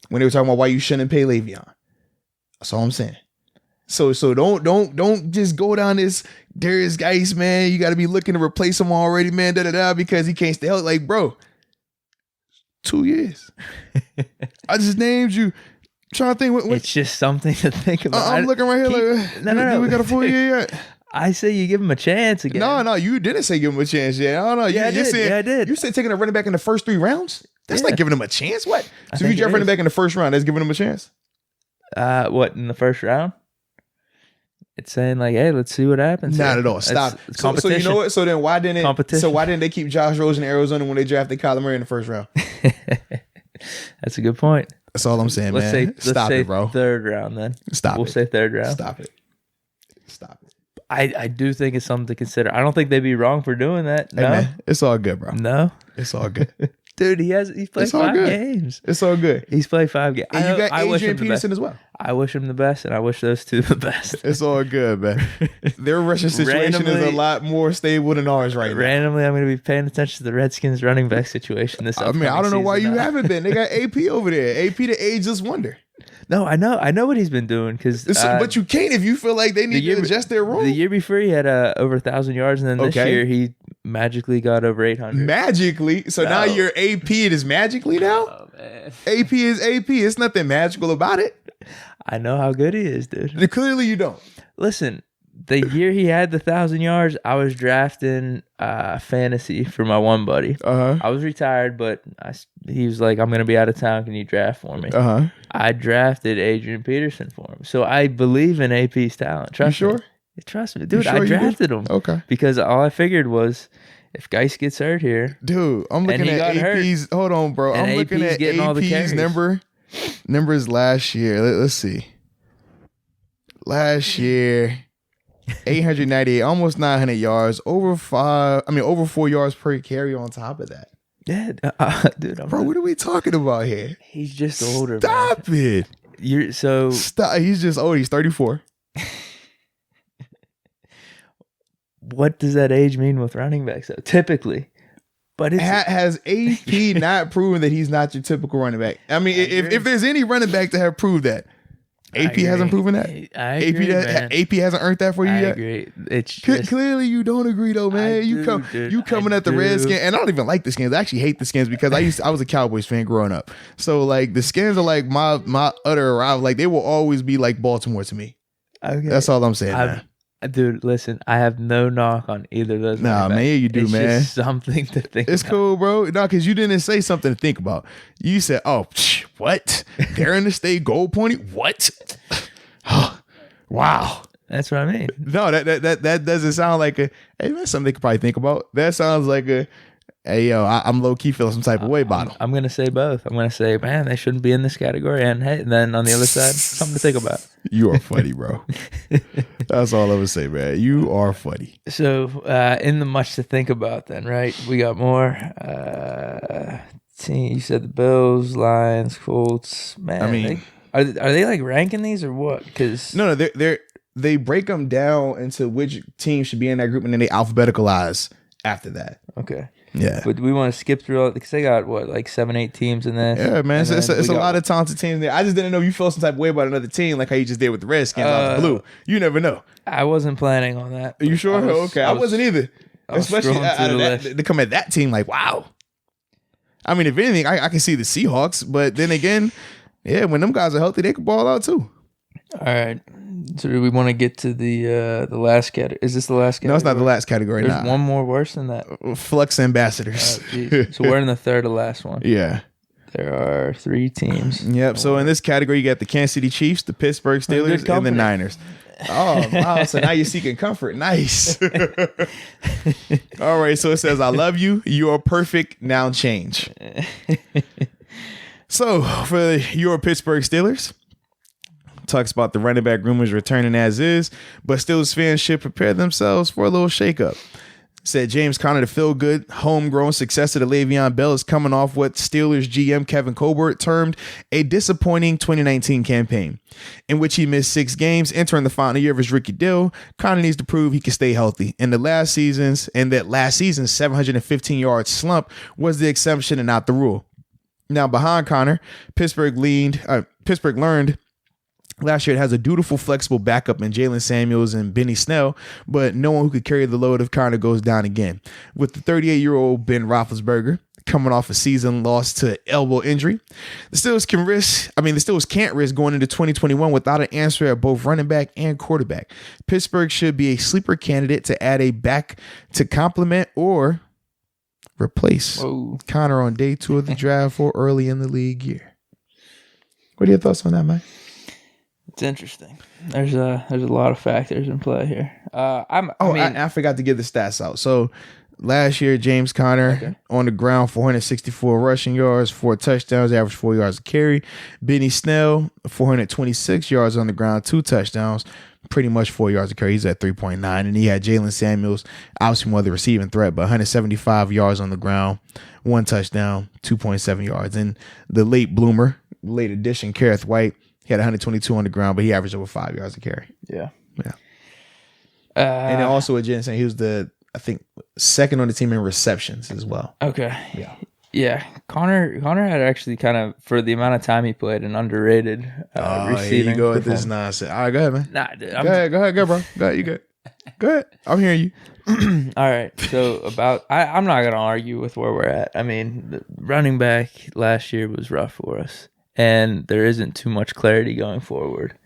When they were talking about why you shouldn't pay Le'Veon, that's all I'm saying. So don't just go down this Darius Geis, man. You got to be looking to replace him already, man. Because he can't stay healthy. Like, bro, 2 years. I just named you. Trying to think. It's just something to think about. I'm looking right here. No. We got a full year yet. I say you give him a chance again. No, you didn't say give him a chance yet. I don't know. Yeah, I did. You said taking a running back in the first 3 rounds? That's not giving him a chance. What? So if you draft running back in the first round, that's giving him a chance? What, in the first round? It's saying like, hey, let's see what happens. Not at all. Stop. It's competition. So you know what? So then why didn't competition? So why didn't they keep Josh Rosen in Arizona when they drafted Kyler Murray in the first round? That's a good point. That's all I'm saying, man. Stop it, bro. 3rd round then. We'll say 3rd round. Stop it. I do think it's something to consider. I don't think they'd be wrong for doing that. No, hey, man, it's all good, bro. No, it's all good. Dude, he's played 5 games. It's all good. He's played 5 games. And you got Adrian Peterson as well. I wish him the best, and I wish those 2 the best. It's all good, man. Their rushing situation is a lot more stable than ours right now. Randomly, I'm going to be paying attention to the Redskins running back situation this I don't know why you haven't been. They got AP over there. AP the ageless wonder. No, I know what he's been doing but you can't if you feel like they need to adjust their role. The year before he had over 1,000 yards, and then this year he magically got over 800. Magically? So now your AP it is magically now? Oh man, AP is AP. It's nothing magical about it. I know how good he is, dude. Clearly you don't. Listen, the year he had the 1,000 yards, I was drafting fantasy for my one buddy. I was retired, but he was like, I'm going to be out of town. Can you draft for me? I drafted Adrian Peterson for him. So I believe in AP's talent. Trust me. Trust me. Dude, I drafted him. Okay. Because all I figured was, if Geis gets hurt here. Dude, I'm looking at AP's. Hold on, bro. I'm looking at AP's numbers last year. Let's see. Last year, 898, almost 900 yards, over 4 yards per carry on top of that. Yeah, dude. Bro, what are we talking about here? He's just older. Stop it. Stop. He's just old. He's 34. What does that age mean with running backs, though? Typically. But has AP not proven that he's not your typical running back? I mean, if there's any running back to have proved that, AP hasn't proven that. I agree, AP hasn't earned that for you yet. I agree. It's just, clearly you don't agree though, man. You coming at the Redskins, and I don't even like the Skins. I actually hate the Skins because I was a Cowboys fan growing up. So like the Skins are like my utter rival. Like they will always be like Baltimore to me. Okay, that's all I'm saying. Dude, listen, I have no knock on either of those. Nah, man, you do, it's man. Just something to think It's about. cool, bro. No, because you didn't say something to think about. You said, oh, what? They're in the state gold pointy? What? Wow. That's what I mean. No, that doesn't sound like a, hey, that's something they could probably think about. That sounds like a, hey, yo, I'm low-key feeling some type of way about them. I'm going to say both. I'm going to say, man, they shouldn't be in this category. And hey, then on the other side, something to think about. You are funny, bro. That's all I would say, man. You are funny. So, in the much to think about then, right? We got more. Team, you said the Bills, Lions, Colts. Man, I mean, are they like ranking these or what? Because no, they break them down into which team should be in that group, and then they alphabeticalize after that. Okay. Yeah. But do we want to skip through all, because they got what, like 7, 8 teams in this? Yeah, man. It's a got lot of talented teams there. I just didn't know you felt some type of way about another team, like how you just did with the Redskins out of the blue. You never know. I wasn't planning on that. Are you sure? Okay. I wasn't either. Especially out of that, to come at that team, like, wow. I mean, if anything, I can see the Seahawks, but then again, yeah, when them guys are healthy, they can ball out too. All right. So do we want to get to the last category? Is this the last category? No, it's not the last category. There's one more worse than that. Flux ambassadors. So we're in the third to last one. Yeah. There are 3 teams. Yep. So in this category, you got the Kansas City Chiefs, the Pittsburgh Steelers, and the Niners. Oh, wow. So now you're seeking comfort. Nice. All right. So it says, I love you. You are perfect. Now change. So for your Pittsburgh Steelers, talks about the running back rumors returning as is, but Steelers fans should prepare themselves for a little shakeup. Said James Conner, the feel-good, homegrown successor to Le'Veon Bell, is coming off what Steelers GM Kevin Colbert termed a disappointing 2019 campaign, in which he missed 6 games, entering the final year of his rookie deal. Conner needs to prove he can stay healthy. And that last season's 715-yard slump was the exception and not the rule. Now, behind Conner, Pittsburgh learned last year it has a dutiful, flexible backup in Jalen Samuels and Benny Snell, but no one who could carry the load if Conner goes down again. With the 38-year-old Ben Roethlisberger coming off a season loss to elbow injury, the Steelers can't risk going into 2021 without an answer at both running back and quarterback. Pittsburgh should be a sleeper candidate to add a back to complement or replace Conner on day 2 of the draft or early in the league year. What are your thoughts on that, Mike? It's interesting. There's a lot of factors in play here. I forgot to give the stats out. So last year, James Conner on the ground, 464 rushing yards, 4 touchdowns, average 4 yards a carry. Benny Snell, 426 yards on the ground, 2 touchdowns, pretty much 4 yards a carry. He's at 3.9. And he had Jalen Samuels, obviously more of the receiving threat, but 175 yards on the ground, 1 touchdown, 2.7 yards. And the late addition, Kareth White, he had 122 on the ground, but he averaged over 5 yards a carry. Yeah. And then also with Jensen, he was I think second on the team in receptions as well. Okay. Yeah. Conner had actually kind of, for the amount of time he played, an underrated receiving. Here you go with this nonsense. All right, go ahead, man. Nah, dude, go ahead, bro. Go ahead, you good. Go ahead. I'm hearing you. All right. So I'm not gonna argue with where we're at. I mean, the running back last year was rough for us, and there isn't too much clarity going forward.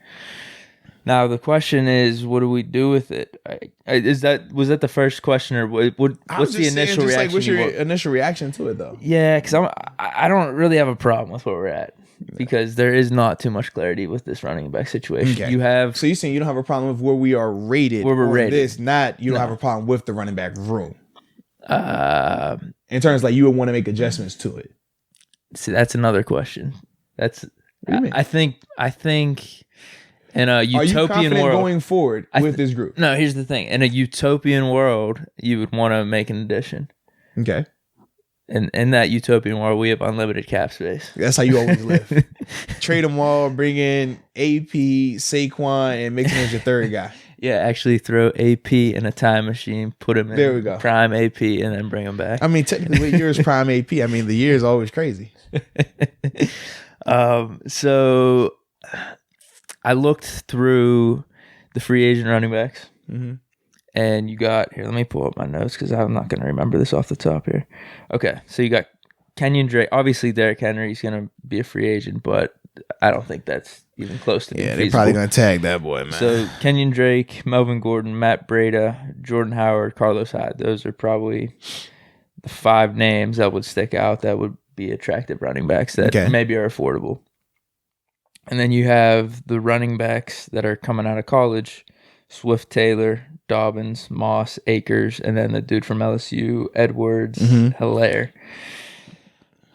Now the question is, what do we do with it? Was that the first question, or what's the initial reaction? What's your initial reaction to it, though? Yeah, because I don't really have a problem with where we're at, because there is not too much clarity with this running back situation. Okay. So you're saying you don't have a problem with where we are rated? Where we're rated? This, not you don't have a problem with the running back room. In terms like you would want to make adjustments to it. See, that's another question. I think. In a utopian world, going forward with this group? No, here's the thing. In a utopian world, you would want to make an addition. Okay. And in that utopian world, we have unlimited cap space. That's how you always live. Trade them all, bring in AP, Saquon, and make him as your third guy. Yeah, actually throw AP in a time machine, put him in prime AP, and then bring him back. I mean, technically, what year is prime AP? I mean, the year is always crazy. So I looked through the free agent running backs, and you got here. Let me pull up my notes because I'm not going to remember this off the top here. Okay, so you got Kenyon Drake. Obviously, Derrick Henry's going to be a free agent, but I don't think that's even close to being they're feasible. probably gonna tag that boy, man. So Kenyon Drake, Melvin Gordon, Matt Breida, Jordan Howard, Carlos Hyde. Those are probably the 5 names that would stick out that would be attractive running backs that maybe are affordable. And then you have the running backs that are coming out of college: Swift, Taylor, Dobbins, Moss, Akers, and then the dude from LSU, Edwards, Hilaire.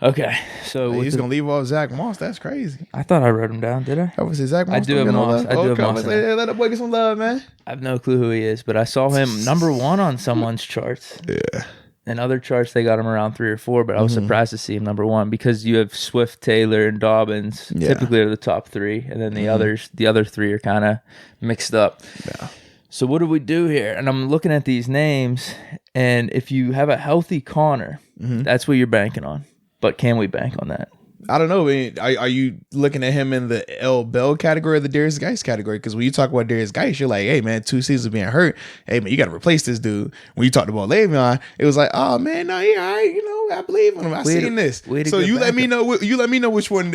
Okay, so he's gonna leave off Zach Moss. That's crazy. I thought I wrote him down. Did I? I was Zach Moss. I do have Moss. I do have Moss. Let that boy get some love, man. I have no clue who he is, but I saw him number 1 on someone's charts. Yeah. And other charts, they got him around 3 or 4, but I was surprised to see him number 1 because you have Swift, Taylor, and Dobbins typically are the top 3, and then the other 3 are kind of mixed up. Yeah. So what do we do here? And I'm looking at these names, and if you have a healthy Connor, that's what you're banking on. But can we bank on that? I don't know. I mean, are you looking at him in the L. Bell category or the Darius Geis category? Because when you talk about Darius Geis, you're like, hey, man, 2 seasons being hurt. Hey, man, you got to replace this dude. When you talked about Le'Veon, it was like, oh, man, no, yeah, all right, I believe in him. I seen this. So you let me know. You let me know which one,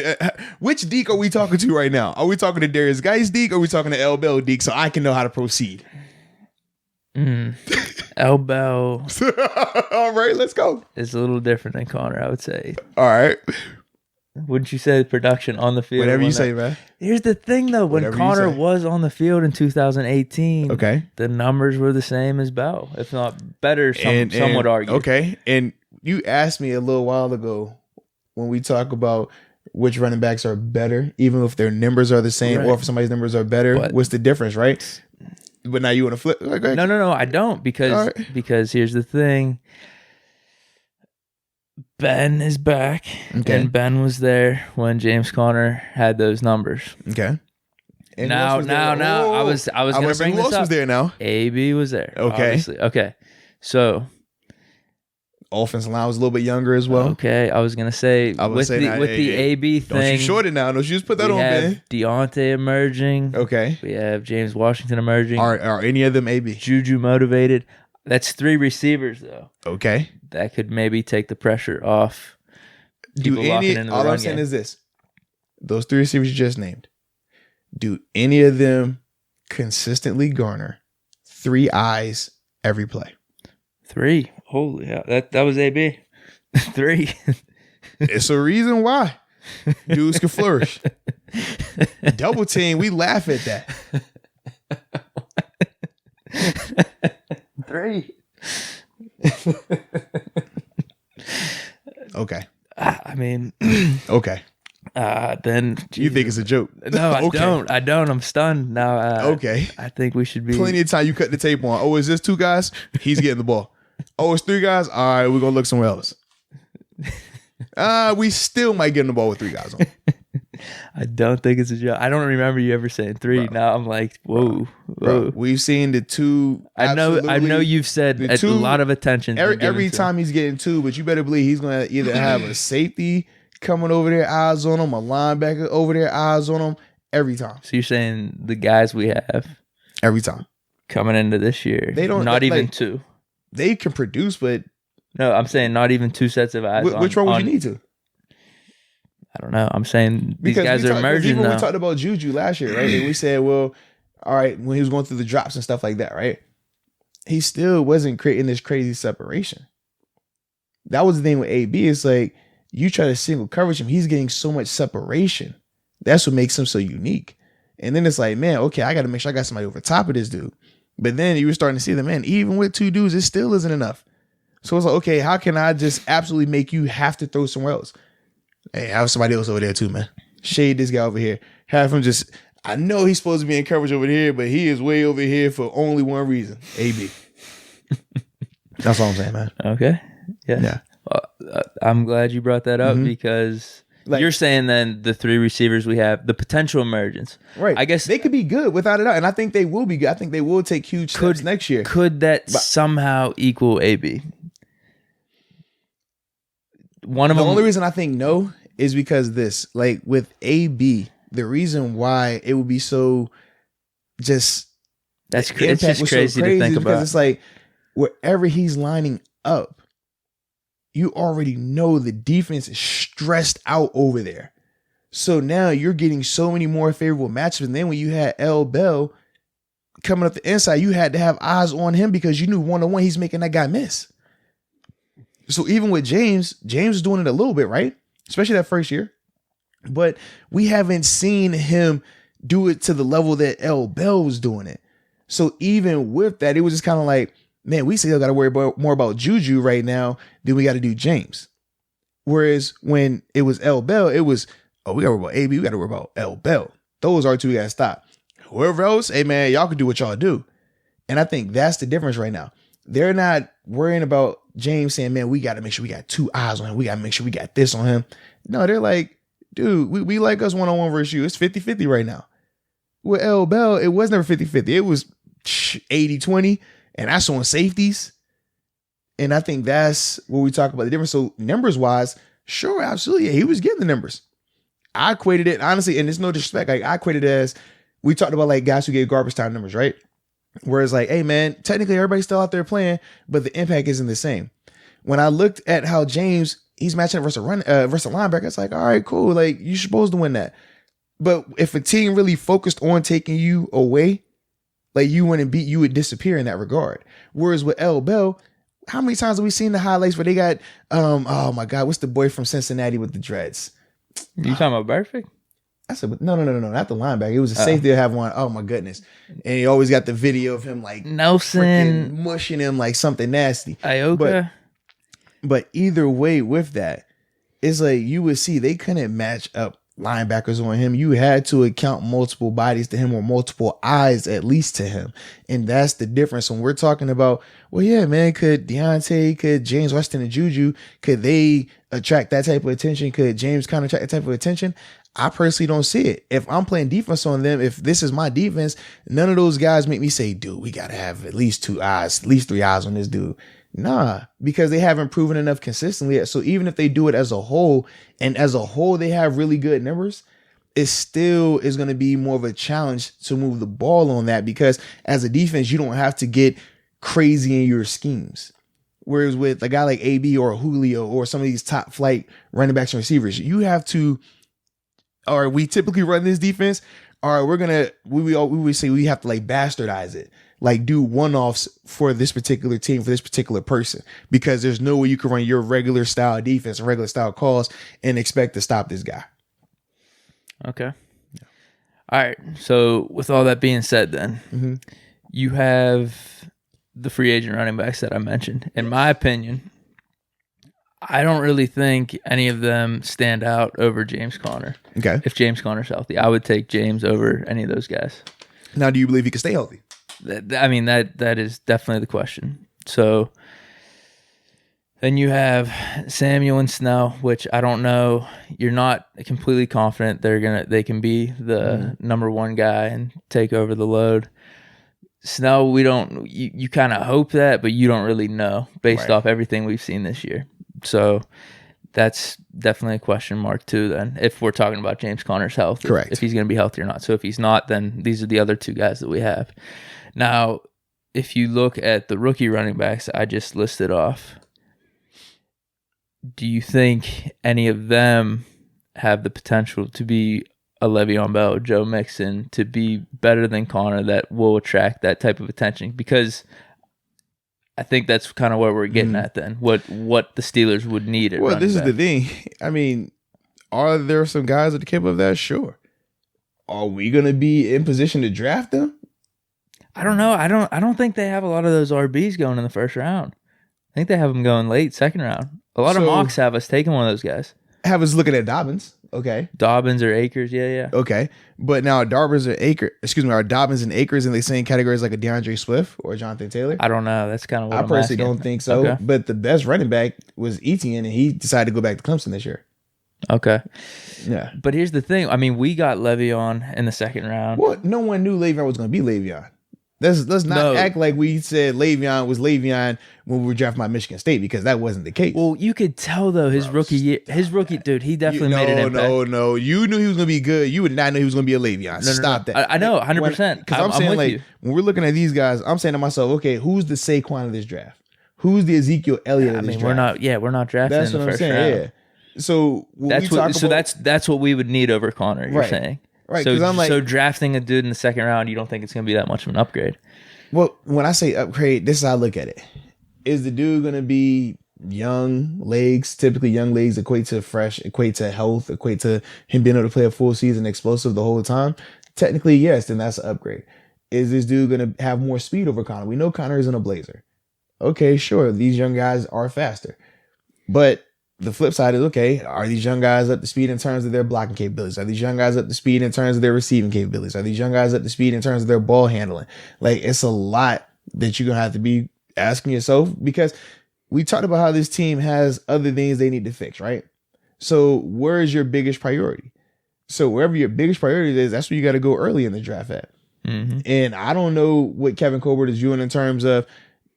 which Deke are we talking to right now? Are we talking to Darius Geis Deke or are we talking to L. Bell Deke so I can know how to proceed? L. Bell. All right, let's go. Is a little different than Connor, I would say. All right. Wouldn't you say production on the field? Whatever you say, man. Here's the thing, though. When Connor was on the field in 2018, the numbers were the same as Bell, if not better, some would argue. Okay, and you asked me a little while ago when we talk about which running backs are better, even if their numbers are the same or if somebody's numbers are better, what's the difference, right? But now you want to flip? No, I don't because here's the thing. Ben is back, and Ben was there when James Conner had those numbers. Okay. And now, I was going to bring this up. Who else was there now? AB was there. Okay. Obviously. Okay. So offensive line was a little bit younger as well. Okay. I was going to say with the AB thing. Don't you short it now. Don't you just put that on, man. We have Deontay emerging. Okay. We have James Washington emerging. Are any of them AB? Juju motivated. That's 3 receivers, though. Okay. That could maybe take the pressure off. All I'm saying is this. Those 3 receivers you just named, do any of them consistently garner 3 eyes every play? 3? Holy hell. That was AB. 3. It's a reason why dudes can flourish. Double team, we laugh at that. 3. Okay. I mean, okay. Then you think it's a joke? No, I don't. I'm stunned now. Okay. I think we should be plenty of time. You cut the tape on. Oh, is this 2 guys? He's getting the ball. Oh, it's 3 guys. All right, we're gonna look somewhere else. We still might get in the ball with 3 guys on. I don't think it's a joke. I don't remember you ever saying 3. Bro. Now I'm like, whoa. Bro, we've seen the 2. I know you've said a lot of attention. Every time he's getting 2, but you better believe he's going to either have a safety coming over there, eyes on him, a linebacker over there, eyes on him, every time. So you're saying the guys we have every time coming into this year, they don't not even 2. They can produce, but no, I'm saying not even 2 sets of eyes. Which one would you need to? I don't know. I'm saying these guys are emerging even now. We talked about Juju last year, right? And we said, well, all right, when he was going through the drops and stuff like that, right? He still wasn't creating this crazy separation. That was the thing with AB. It's like you try to single coverage him, he's getting so much separation. That's what makes him so unique. And then it's like, man, okay, I got to make sure I got somebody over top of this dude. But then you were starting to see that, man, even with 2 dudes, it still isn't enough. So it's like, okay, how can I just absolutely make you have to throw somewhere else? Hey, have somebody else over there too, man. Shade this guy over here. Have him just, I know he's supposed to be in coverage over here, but he is way over here for only one reason. AB. That's all I'm saying, man. Okay. Yeah. I'm glad you brought that up because you're saying then the 3 receivers we have, the potential emergence. Right. I guess they could be good without a doubt. And I think they will be good. I think they will take huge steps next year. Could that somehow equal AB? The only reason I think no is because this, like with AB, the reason why it would be so just it's just crazy to think about. Because it's like wherever he's lining up, you already know the defense is stressed out over there. So now you're getting so many more favorable matchups. And then when you had L Bell coming up the inside, you had to have eyes on him because you knew 1-on-1 he's making that guy miss. So even with James is doing it a little bit, right? Especially that first year. But we haven't seen him do it to the level that L Bell was doing it. So even with that, it was just kind of like, man, we still got to worry more about Juju right now than we got to do James. Whereas when it was L Bell, it was, oh, we got to worry about AB, we got to worry about L Bell. Those are two we got to stop. Whoever else, hey, man, y'all can do what y'all do. And I think that's the difference right now. They're not worrying about James saying, man, we got to make sure we got two eyes on him. We got to make sure we got this on him. No, they're like, dude, we like us 1-on-1 versus you. It's 50-50 right now. With L Bell, it was never 50-50. It was 80-20, and that's on safeties. And I think that's what we talk about the difference. So numbers-wise, sure, absolutely, yeah, he was getting the numbers. I equated it, honestly, and it's no disrespect, like I equated it as, we talked about like guys who get garbage time numbers, right? Whereas like, hey man, technically everybody's still out there playing, but the impact isn't the same. When I looked at how James, he's matching versus a linebacker, it's like, all right, cool, like you're supposed to win that. But if a team really focused on taking you away, like you wouldn't beat, you would disappear in that regard. Whereas with L Bell, how many times have we seen the highlights where they got, oh my God, what's the boy from Cincinnati with the dreads? You talking about Perfect? I said, no, not the linebacker. It was a safety to have one. Oh my goodness. And he always got the video of him like Nelson mushing him like something nasty. Ioka. But either way with that, it's like you would see they couldn't match up linebackers on him. You had to account multiple bodies to him or multiple eyes at least to him. And that's the difference when we're talking about, well, yeah, man, could Deontay, could James Weston and Juju, could they attract that type of attention? Could James Conner attract that type of attention? I personally don't see it. If I'm playing defense on them, if this is my defense, none of those guys make me say, dude, we got to have at least 2 eyes, at least 3 eyes on this dude. Nah, because they haven't proven enough consistently yet. So even if they do it as a whole, and as a whole they have really good numbers, it still is going to be more of a challenge to move the ball on that, because as a defense, you don't have to get crazy in your schemes. Whereas with a guy like AB or Julio or some of these top flight running backs and receivers, you have to, or we typically run this defense, or we always say we have to like bastardize it, like do one-offs for this particular team, for this particular person, because there's no way you can run your regular style defense, regular style calls and expect to stop this guy. Okay. All right. So with all that being said, then you have the free agent running backs that I mentioned. In my opinion, I don't really think any of them stand out over James Conner. Okay. If James Conner's healthy, I would take James over any of those guys. Now, do you believe he can stay healthy? That is definitely the question. So then you have Samuel and Snell, which I don't know. You're not completely confident they can be the number one guy and take over the load. Snell, you kind of hope that, but you don't really know based off everything we've seen this year. So that's definitely a question mark too, then, if we're talking about James Conner's health. Correct. If he's going to be healthy or not. So if he's not, then these are the other two guys that we have. Now, if you look at the rookie running backs I just listed off, do you think any of them have the potential to be a Le'Veon Bell, Joe Mixon, to be better than Conner, that will attract that type of attention? Because I think that's kind of where we're getting at then. What the Steelers would need at running this back. is the thing. I mean, are there some guys at the cap of that? Sure. Are we going to be in position to draft them? I don't know. I don't think they have a lot of those RBs going in the first round. I think they have them going late, second round. A lot of mocks have us taking one of those guys. Have us looking at Dobbins. Okay. Dobbins or Akers, yeah. Okay. But now are Dobbins and Akers in the same categories like a DeAndre Swift or Jonathan Taylor? I don't know. That's kind of what I personally don't think so. Okay. But the best running back was Etienne, and he decided to go back to Clemson this year. Okay. Yeah. But here's the thing. I mean, we got Le'Veon in the second round. Well, no one knew Le'Veon was going to be Le'Veon. Let's not act like we said Le'Veon was Le'Veon when we were drafted by Michigan State, because that wasn't the case. Well, you could tell though rookie year, dude, he definitely made an impact. No, you knew he was gonna be good. You would not know he was gonna be a Le'Veon. Stop that. I know, 100%. Because I'm saying, like, when we're looking at these guys, I'm saying to myself, okay, who's the Saquon of this draft? Who's the Ezekiel Elliott of this draft? We're not drafting. That's in the what I'm first saying. round. Yeah. So that's what we would need over Connor. You're saying, right? So I'm like, so drafting a dude in the second round, you don't think it's going to be that much of an upgrade? Well, when I say upgrade, this is how I look at it. Is the dude going to be young legs? Typically, young legs equate to fresh, equate to health, equate to him being able to play a full season, explosive the whole time. Technically, yes, then that's an upgrade. Is this dude going to have more speed over Connor? We know Connor isn't a blazer. Okay, sure, these young guys are faster. But the flip side is, okay, are these young guys up to speed in terms of their blocking capabilities? Are these young guys up to speed in terms of their receiving capabilities? Are these young guys up to speed in terms of their ball handling? Like, it's a lot that you're going to have to be asking yourself, because we talked about how this team has other things they need to fix, right? So where is your biggest priority? So wherever your biggest priority is, that's where you got to go early in the draft at. Mm-hmm. And I don't know what Kevin Colbert is doing in terms of,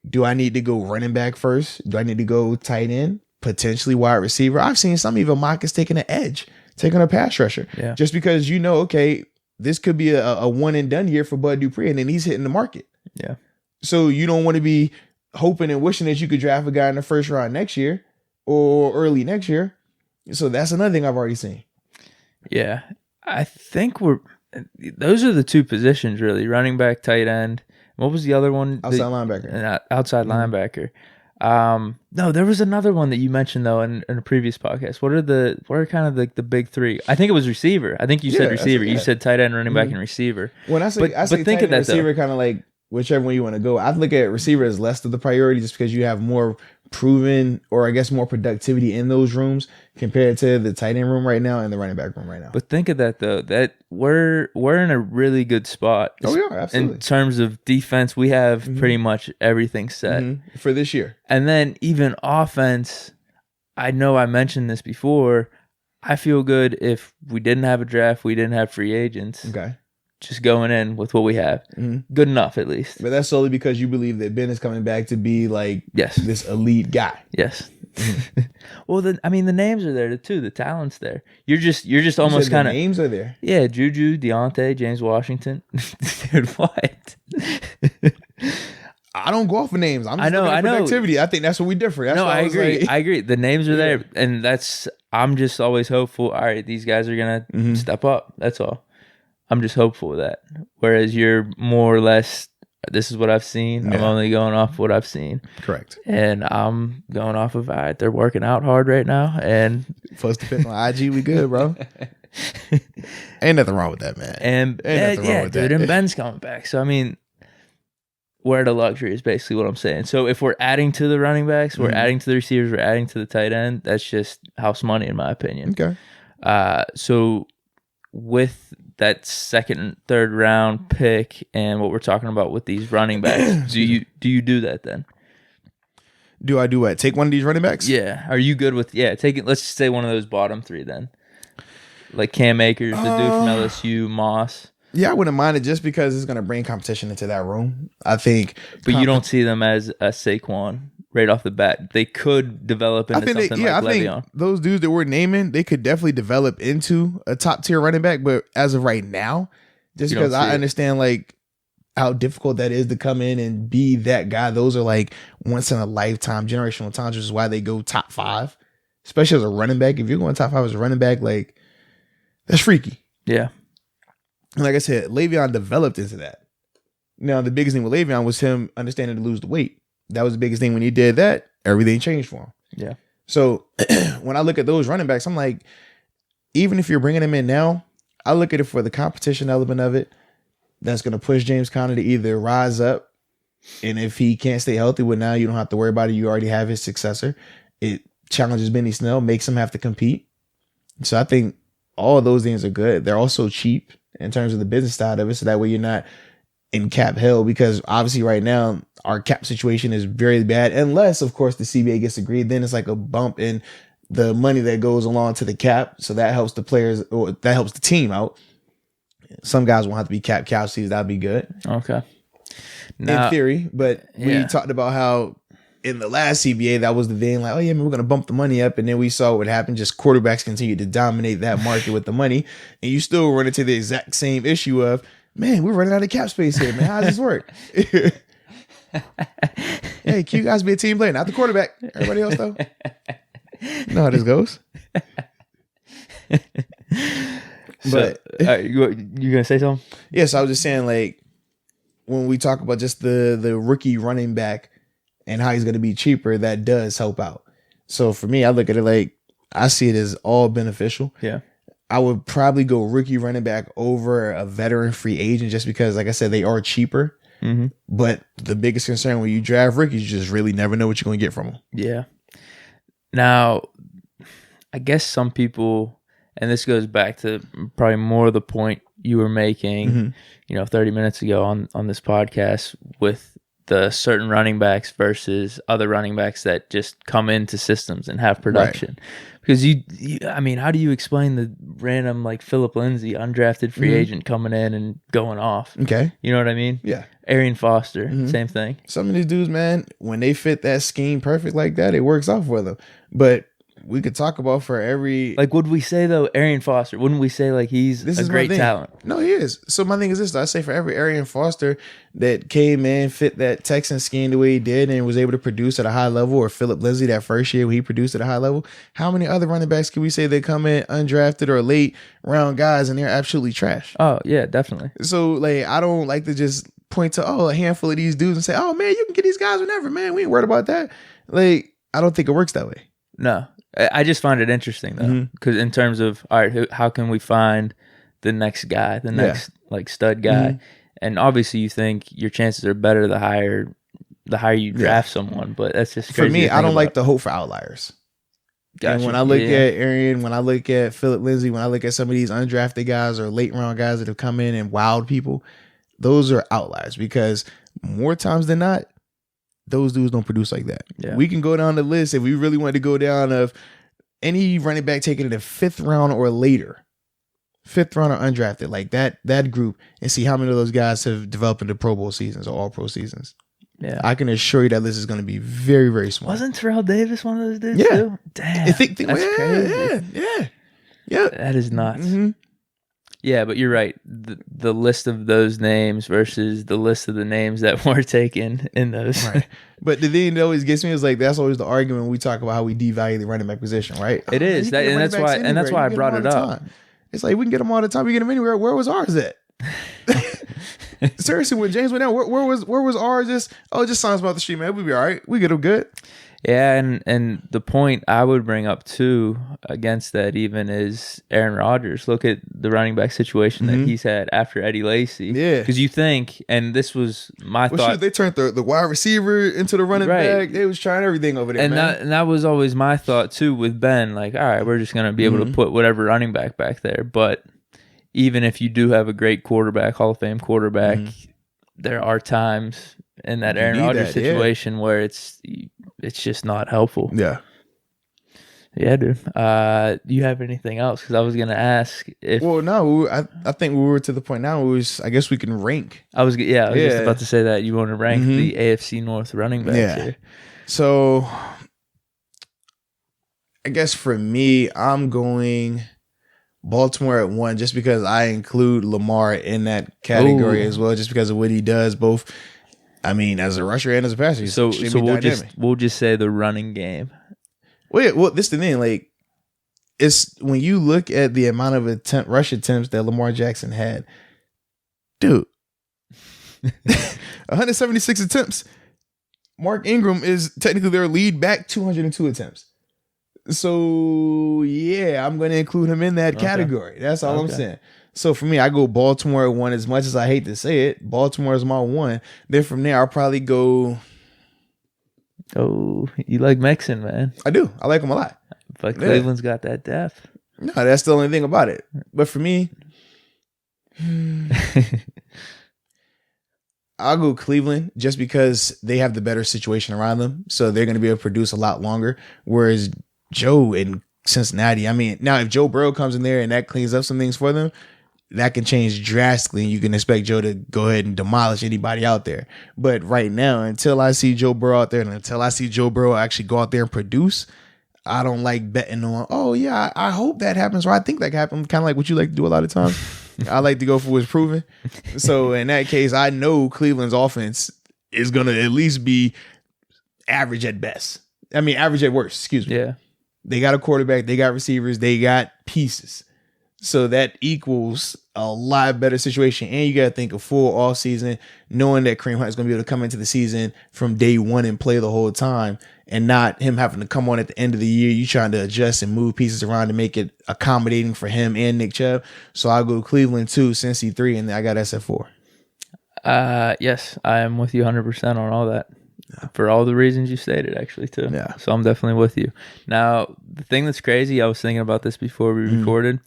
do I need to go running back first? Do I need to go tight end? Potentially wide receiver. I've seen some even mock is taking an edge, taking a pass rusher. Yeah. Just because okay, this could be a one and done year for Bud Dupree, and then he's hitting the market. Yeah. So you don't want to be hoping and wishing that you could draft a guy in the first round next year or early next year. So that's another thing I've already seen. Yeah. I think those are the two positions really, running back, tight end. What was the other one? Outside linebacker. Outside linebacker. No, there was another one that you mentioned though in a previous podcast. What are kind of the big three? I think it was receiver. I think you said receiver. You said tight end, running back, and receiver. When I say think of that receiver, kind of like whichever one you want to go. I look at receiver as less of the priority, just because you have more proven, or I guess more productivity in those rooms compared to the tight end room right now and the running back room right now. But think of that though, that we're in a really good spot. Oh yeah, absolutely. In terms of defense, we have pretty much everything set for this year. And then even offense, I know I mentioned this before. I feel good if we didn't have a draft, we didn't have free agents. Okay. Just going in with what we have. Good enough, at least. But that's solely because you believe that Ben is coming back to be like this elite guy. Yes. Well, the names are there too. The talent's there. You're just almost kind of names are there. Yeah, Juju, Deontay, James Washington. Dude, what? I don't go off of names. I'm just looking at productivity. I think that's what we differ. That's I agree. Like, I agree. The names are there, and I'm just always hopeful. All right, these guys are gonna step up. That's all. I'm just hopeful of that. Whereas you're more or less, this is what I've seen. Yeah. I'm only going off what I've seen. Correct. And I'm going off of, they're working out hard right now. And first depend on IG, we good, bro. Ain't nothing wrong with that, man. And ain't nothing wrong with that. And Ben's coming back. So, we're at a luxury is basically what I'm saying. So if we're adding to the running backs, we're adding to the receivers, we're adding to the tight end, that's just house money in my opinion. Okay. So with that second and third round pick and what we're talking about with these running backs, do you do that then? Do I do what? Take one of these running backs? Yeah. Are you good with taking, let's just say one of those bottom three then? Like Cam Akers, the dude from LSU, Moss. Yeah, I wouldn't mind it just because it's going to bring competition into that room. I think. But you don't see them as a Saquon right off the bat. They could develop into something like Le'Veon. I think those dudes that we're naming, they could definitely develop into a top tier running back. But as of right now, just because I understand like how difficult that is to come in and be that guy. Those are like once in a lifetime generational talents, which is why they go top 5, especially as a running back. If you're going top 5 as a running back, like that's freaky. Yeah. And like I said, Le'Veon developed into that. Now, the biggest thing with Le'Veon was him understanding to lose the weight. That was the biggest thing. When he did that, everything changed for him. Yeah. So when I look at those running backs, I'm like, even if you're bringing them in now, I look at it for the competition element of it. That's going to push James Conner to either rise up, and if he can't stay healthy, well, now you don't have to worry about it. You already have his successor. It challenges Benny Snell, makes him have to compete. So I think all of those things are good. They're also cheap in terms of the business side of it, so that way you're not in cap hell, because obviously right now our cap situation is very bad, unless of course the CBA gets agreed. Then it's like a bump in the money that goes along to the cap, so that helps the players, or that helps the team out. Some guys won't have to be cap seats. That'd be good. Okay. Now, in theory, but we talked about how in the last CBA that was the thing, like, oh yeah, man, we're gonna bump the money up, and then we saw what happened. Just quarterbacks continued to dominate that market with the money, and you still run into the exact same issue of, man, we're running out of cap space here, man. How does this work? Hey, can you guys be a team player? Not the quarterback. Everybody else though. You know how this goes. But you gonna say something? yes, I was just saying, like, when we talk about just the rookie running back and how he's going to be cheaper, that does help out. So for me, I look at it like I see it as all beneficial. Yeah. I would probably go rookie running back over a veteran free agent just because, like I said, they are cheaper. Mm-hmm. But the biggest concern when you draft rookies, you just really never know what you're going to get from them. Yeah. Now, I guess some people, and this goes back to probably more of the point you were making, 30 minutes ago on this podcast with the certain running backs versus other running backs that just come into systems and have production. Right. Because I mean, how do you explain the random like Philip Lindsay undrafted free agent coming in and going off? Okay. You know what I mean? Yeah. Arian Foster, same thing. Some of these dudes, man, when they fit that scheme perfect like that, it works out for them. But we could talk about for every... Like, would we say, though, Arian Foster, wouldn't we say, like, he's a great talent? No, he is. So my thing is this. I say for every Arian Foster that came in, fit that Texan scheme the way he did and was able to produce at a high level, or Philip Lindsay that first year when he produced at a high level, how many other running backs can we say they come in undrafted or late round guys and they're absolutely trash? Oh, yeah, definitely. So, like, I don't like to just point to, a handful of these dudes and say, oh, man, you can get these guys whenever, man. We ain't worried about that. Like, I don't think it works that way. No. I just find it interesting, though, because in terms of, all right, how can we find the next guy, the next like stud guy? And obviously you think your chances are better the higher you draft someone, but that's just crazy. For me, I don't like to hope for outliers. Gotcha. And when I look at Arian, when I look at Philip Lindsay, when I look at some of these undrafted guys or late round guys that have come in and wowed people, those are outliers because more times than not, those dudes don't produce like that. Yeah. We can go down the list if we really want to go down of any running back taken in the 5th round or later, 5th round or undrafted, like that group, and see how many of those guys have developed into Pro Bowl seasons or All Pro seasons. Yeah, I can assure you that list is going to be very, very small. Wasn't Terrell Davis one of those dudes too? Damn, that's crazy. Yeah. That is nuts. Mm-hmm. Yeah, but you're right. The list of those names versus the list of the names that were taken in those. Right. But the thing that always gets me is like that's always the argument when we talk about how we devalue the running back position, right? It is, and that's why I brought it up. It's like we can get them all the time. We get them anywhere. Where was ours at? Seriously, when James went down, where was ours? Just sign us about the street, man. We'll be all right. We get them good. Yeah, and the point I would bring up too against that even is Aaron Rodgers. Look at the running back situation that he's had after Eddie Lacy. Yeah, because you think, and this was my thought. Shoot, they turned the wide receiver into the running back. They was trying everything over there, and that was always my thought too with Ben. Like, all right, we're just gonna be able to put whatever running back there. But even if you do have a great quarterback, Hall of Fame quarterback, there are times in that Aaron Rodgers situation where it's just not helpful. Yeah. Yeah, dude. You have anything else? Because I was going to ask if... Well, no. I think we were to the point now I guess we can rank. I was just about to say that. You want to rank the AFC North running backs here. So, I guess for me, I'm going Baltimore at 1 just because I include Lamar in that category as well, just because of what he does both... I mean, as a rusher and as a passer, so we'll just say the running game. Well, this is the thing. Like, it's when you look at the amount of rush attempts that Lamar Jackson had, dude, 176 attempts. Mark Ingram is technically their lead back, 202 attempts. So yeah, I'm going to include him in that category. That's all I'm saying. So for me, I go Baltimore at 1 as much as I hate to say it. Baltimore is my 1. Then from there, I'll probably go. Oh, you like Mixon, man. I do. I like him a lot. But Cleveland's got that depth. No, that's the only thing about it. But for me, I'll go Cleveland just because they have the better situation around them. So they're going to be able to produce a lot longer. Whereas Joe in Cincinnati, I mean, now if Joe Burrow comes in there and that cleans up some things for them, that can change drastically, and you can expect Joe to go ahead and demolish anybody out there. But right now, until I see Joe Burrow out there, and until I see Joe Burrow actually go out there and produce, I don't like betting on, I hope that happens, or I think that happens, kind of like what you like to do a lot of times. I like to go for what's proven. So in that case, I know Cleveland's offense is going to at least be average at best. I mean, average at worst, excuse me. Yeah. They got a quarterback. They got receivers. They got pieces. So that equals a lot better situation. And you got to think a full off season, knowing that Kareem Hunt is going to be able to come into the season from day one and play the whole time, and not him having to come on at the end of the year. You trying to adjust and move pieces around to make it accommodating for him and Nick Chubb. So I'll go Cleveland 2, Cincy 3, and then I got SF4. Yes, I am with you 100% on all that. Yeah. For all the reasons you stated, actually, too. Yeah. So I'm definitely with you. Now, the thing that's crazy, I was thinking about this before we recorded,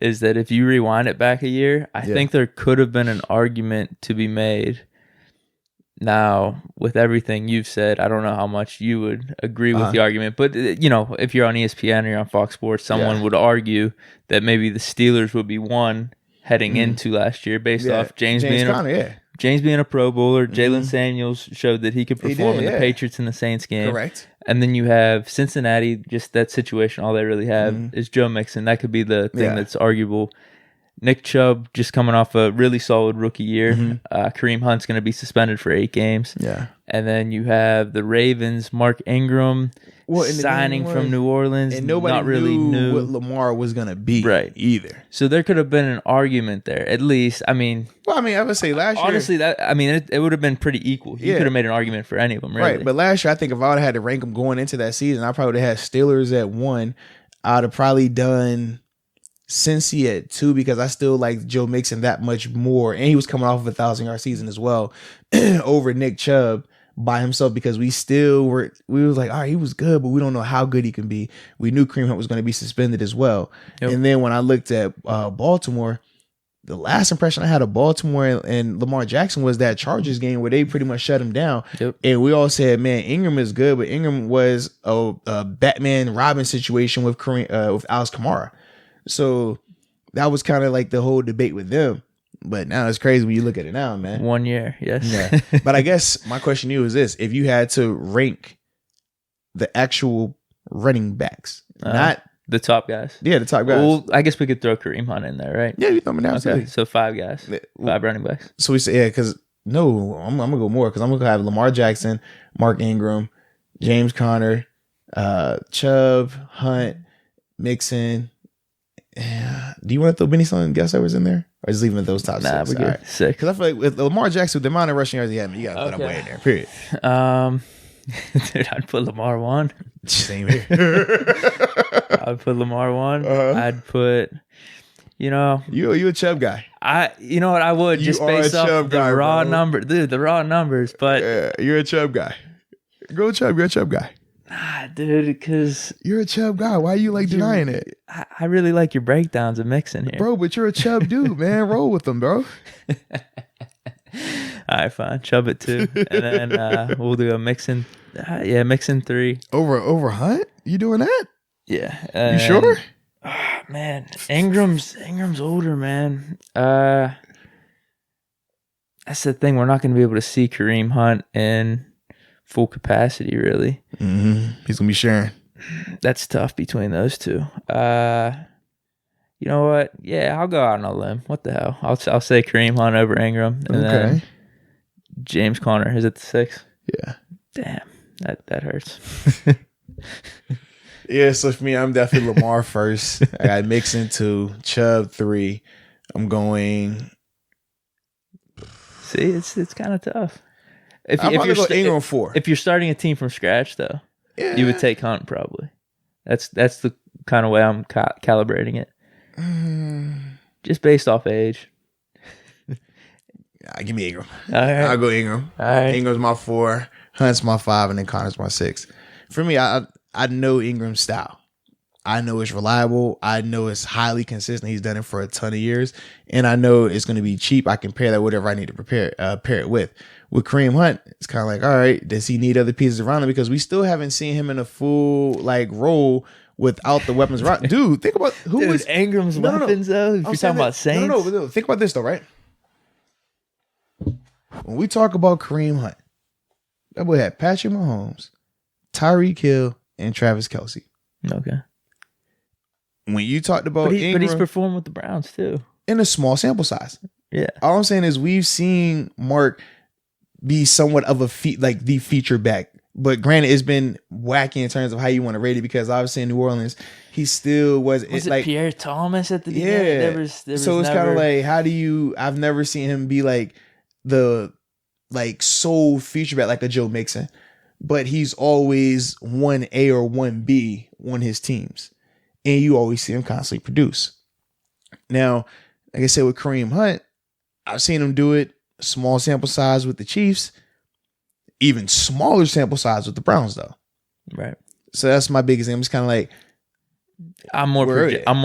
is that if you rewind it back a year, I think there could have been an argument to be made. Now, with everything you've said, I don't know how much you would agree with the argument, but if you're on ESPN or you're on Fox Sports, someone would argue that maybe the Steelers would be one heading into last year based off James being a Pro Bowler. Jalen Samuels showed that he could perform in the Patriots and the Saints game. Correct. And then you have Cincinnati, just that situation, all they really have is Joe Mixon. That could be the thing that's arguable. Nick Chubb just coming off a really solid rookie year. Kareem Hunt's going to be suspended for 8 games. Yeah. And then you have the Ravens, Mark Ingram signing from New Orleans. And nobody knew what Lamar was going to be either. So there could have been an argument there, at least. I mean, I would say last year. Honestly, it would have been pretty equal. You could have made an argument for any of them, really. Right. But last year, I think if I would have had to rank them going into that season, I probably would have had Steelers at 1. I would have probably done Cincy at 2 because I still like Joe Mixon that much more. And he was coming off of a 1,000-yard season as well over Nick Chubb by himself, because we was like, all right, he was good, but we don't know how good he can be. We knew Kareem Hunt was going to be suspended as well. Yep. And then when I looked at Baltimore, the last impression I had of Baltimore and Lamar Jackson was that Chargers game where they pretty much shut him down. Yep. And we all said, man, Ingram is good, but Ingram was a Batman Robin situation with Alex Kamara. So that was kind of like the whole debate with them. But now it's crazy when you look at it now, man. 1 year, yes. Yeah. But I guess my question to you is this. If you had to rank the actual running backs, not the top guys. Yeah, the top guys. Well, I guess we could throw Kareem Hunt in there, right? Yeah, you throw him in there. Okay, so 5 guys. 5 running backs. So we say, because I'm going to go more, because I'm going to have Lamar Jackson, Mark Ingram, James Conner, Chubb, Hunt, Mixon. Do you want to throw Benny Song and Gus Edwards in there? Or just leave him at those top 6? We're good. Right. 6. Because I feel like with Lamar Jackson, with the amount of rushing yards he had, you got to put him way in there, period. Dude, I'd put Lamar 1. Same here. I'd put Lamar 1. I'd put, You a Chubb guy. You know what, I would, just based off the raw number. Dude, the raw numbers, but. Yeah, you're a Chubb guy. Go Chubb, you're a Chubb guy. Nah, dude, because you're a Chubb guy. Why are you denying it? I really like your breakdowns of Mixon here, bro. But you're a Chubb dude, man. Roll with them, bro. All right, fine. Chubb at 2, and then we'll do a Mixon. Mixon 3 over Hunt. You doing that? Yeah. You sure? Man, Ingram's older, man. That's the thing. We're not going to be able to see Kareem Hunt in full capacity, really. He's gonna be sharing. That's tough between those two. You know what? Yeah, I'll go out on a limb. What the hell? I'll say Kareem Hunt over Ingram, and then James Conner is at the 6. Yeah. Damn, that hurts. Yeah, so for me, I'm definitely Lamar first. I got Mixon 2, Chubb 3. I'm going. See, it's kind of tough. If you're Ingram 4. If you're starting a team from scratch, though, you would take Hunt probably. That's the kind of way I'm calibrating it. Just based off age. Give me Ingram. All right. I'll go Ingram. All right. Ingram's my 4, Hunt's my 5, and then Connor's my 6. For me, I know Ingram's style. I know it's reliable. I know it's highly consistent. He's done it for a ton of years. And I know it's going to be cheap. I can pair that with whatever I need to pair it with. With Kareem Hunt, it's kind of like, all right, does he need other pieces around him? Because we still haven't seen him in a full role without the weapons around. Dude, think about who was Ingram's weapons though. If you're talking about Saints, no. Think about this though, right? When we talk about Kareem Hunt, that boy had Patrick Mahomes, Tyreek Hill, and Travis Kelce. Okay. When you talked about Ingram, but he's performed with the Browns too in a small sample size. Yeah. All I'm saying is we've seen Mark be somewhat of the feature back But granted, it's been wacky in terms of how you want to rate it, because obviously in New Orleans, he still was it like Pierre Thomas at the beginning? yeah. There was So it's kind of like, how do you? I've never seen him be like the sole feature back like a Joe Mixon, but he's always 1A or 1B on his teams, and you always see him constantly produce. Now, like I said with Kareem Hunt, I've seen him do it small sample size with the Chiefs. Even smaller sample size with the Browns, though. Right. So that's my biggest thing. I'm just kind of like, I'm more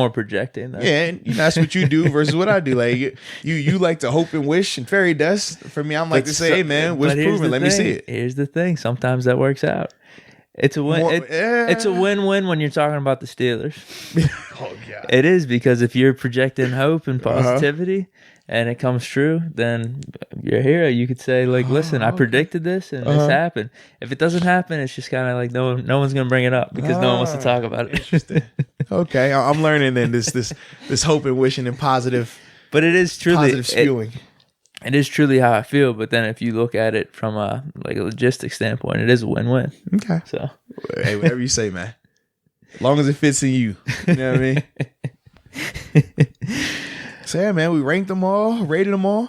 projecting. Though. Yeah, and that's what you do versus what I do. Like you like to hope and wish and fairy dust. For me, I'm like to say, hey man, what's proven? Let me see it. Here's the thing. Sometimes that works out. It's a win. It's a win-win when you're talking about the Steelers. Oh God. It is, because if you're projecting hope and positivity and it comes true, then you're a hero. You could say, like, listen, I predicted this and this happened. If it doesn't happen, it's just kind of like no one's gonna bring it up because no one wants to talk about it. Interesting. Okay, I'm learning then this hope and wishing and positive. But it is truly positive spewing. It is truly how I feel, but then if you look at it from a logistics standpoint, it is a win-win. Okay. So, hey, whatever you say, man. As long as it fits in you. You know what I mean? So yeah, man, we ranked them all, rated them all.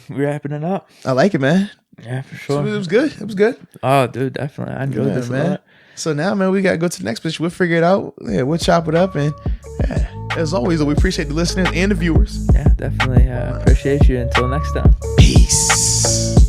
We're wrapping it up. I like it, man. Yeah, for sure. It was good. It was good. Oh, dude, definitely. I enjoyed this, man. A lot. So now, man, we got to go to the next position. We'll figure it out. Yeah, we'll chop it up. And as always, we appreciate the listeners and the viewers. Yeah, definitely. Appreciate you. Until next time. Peace.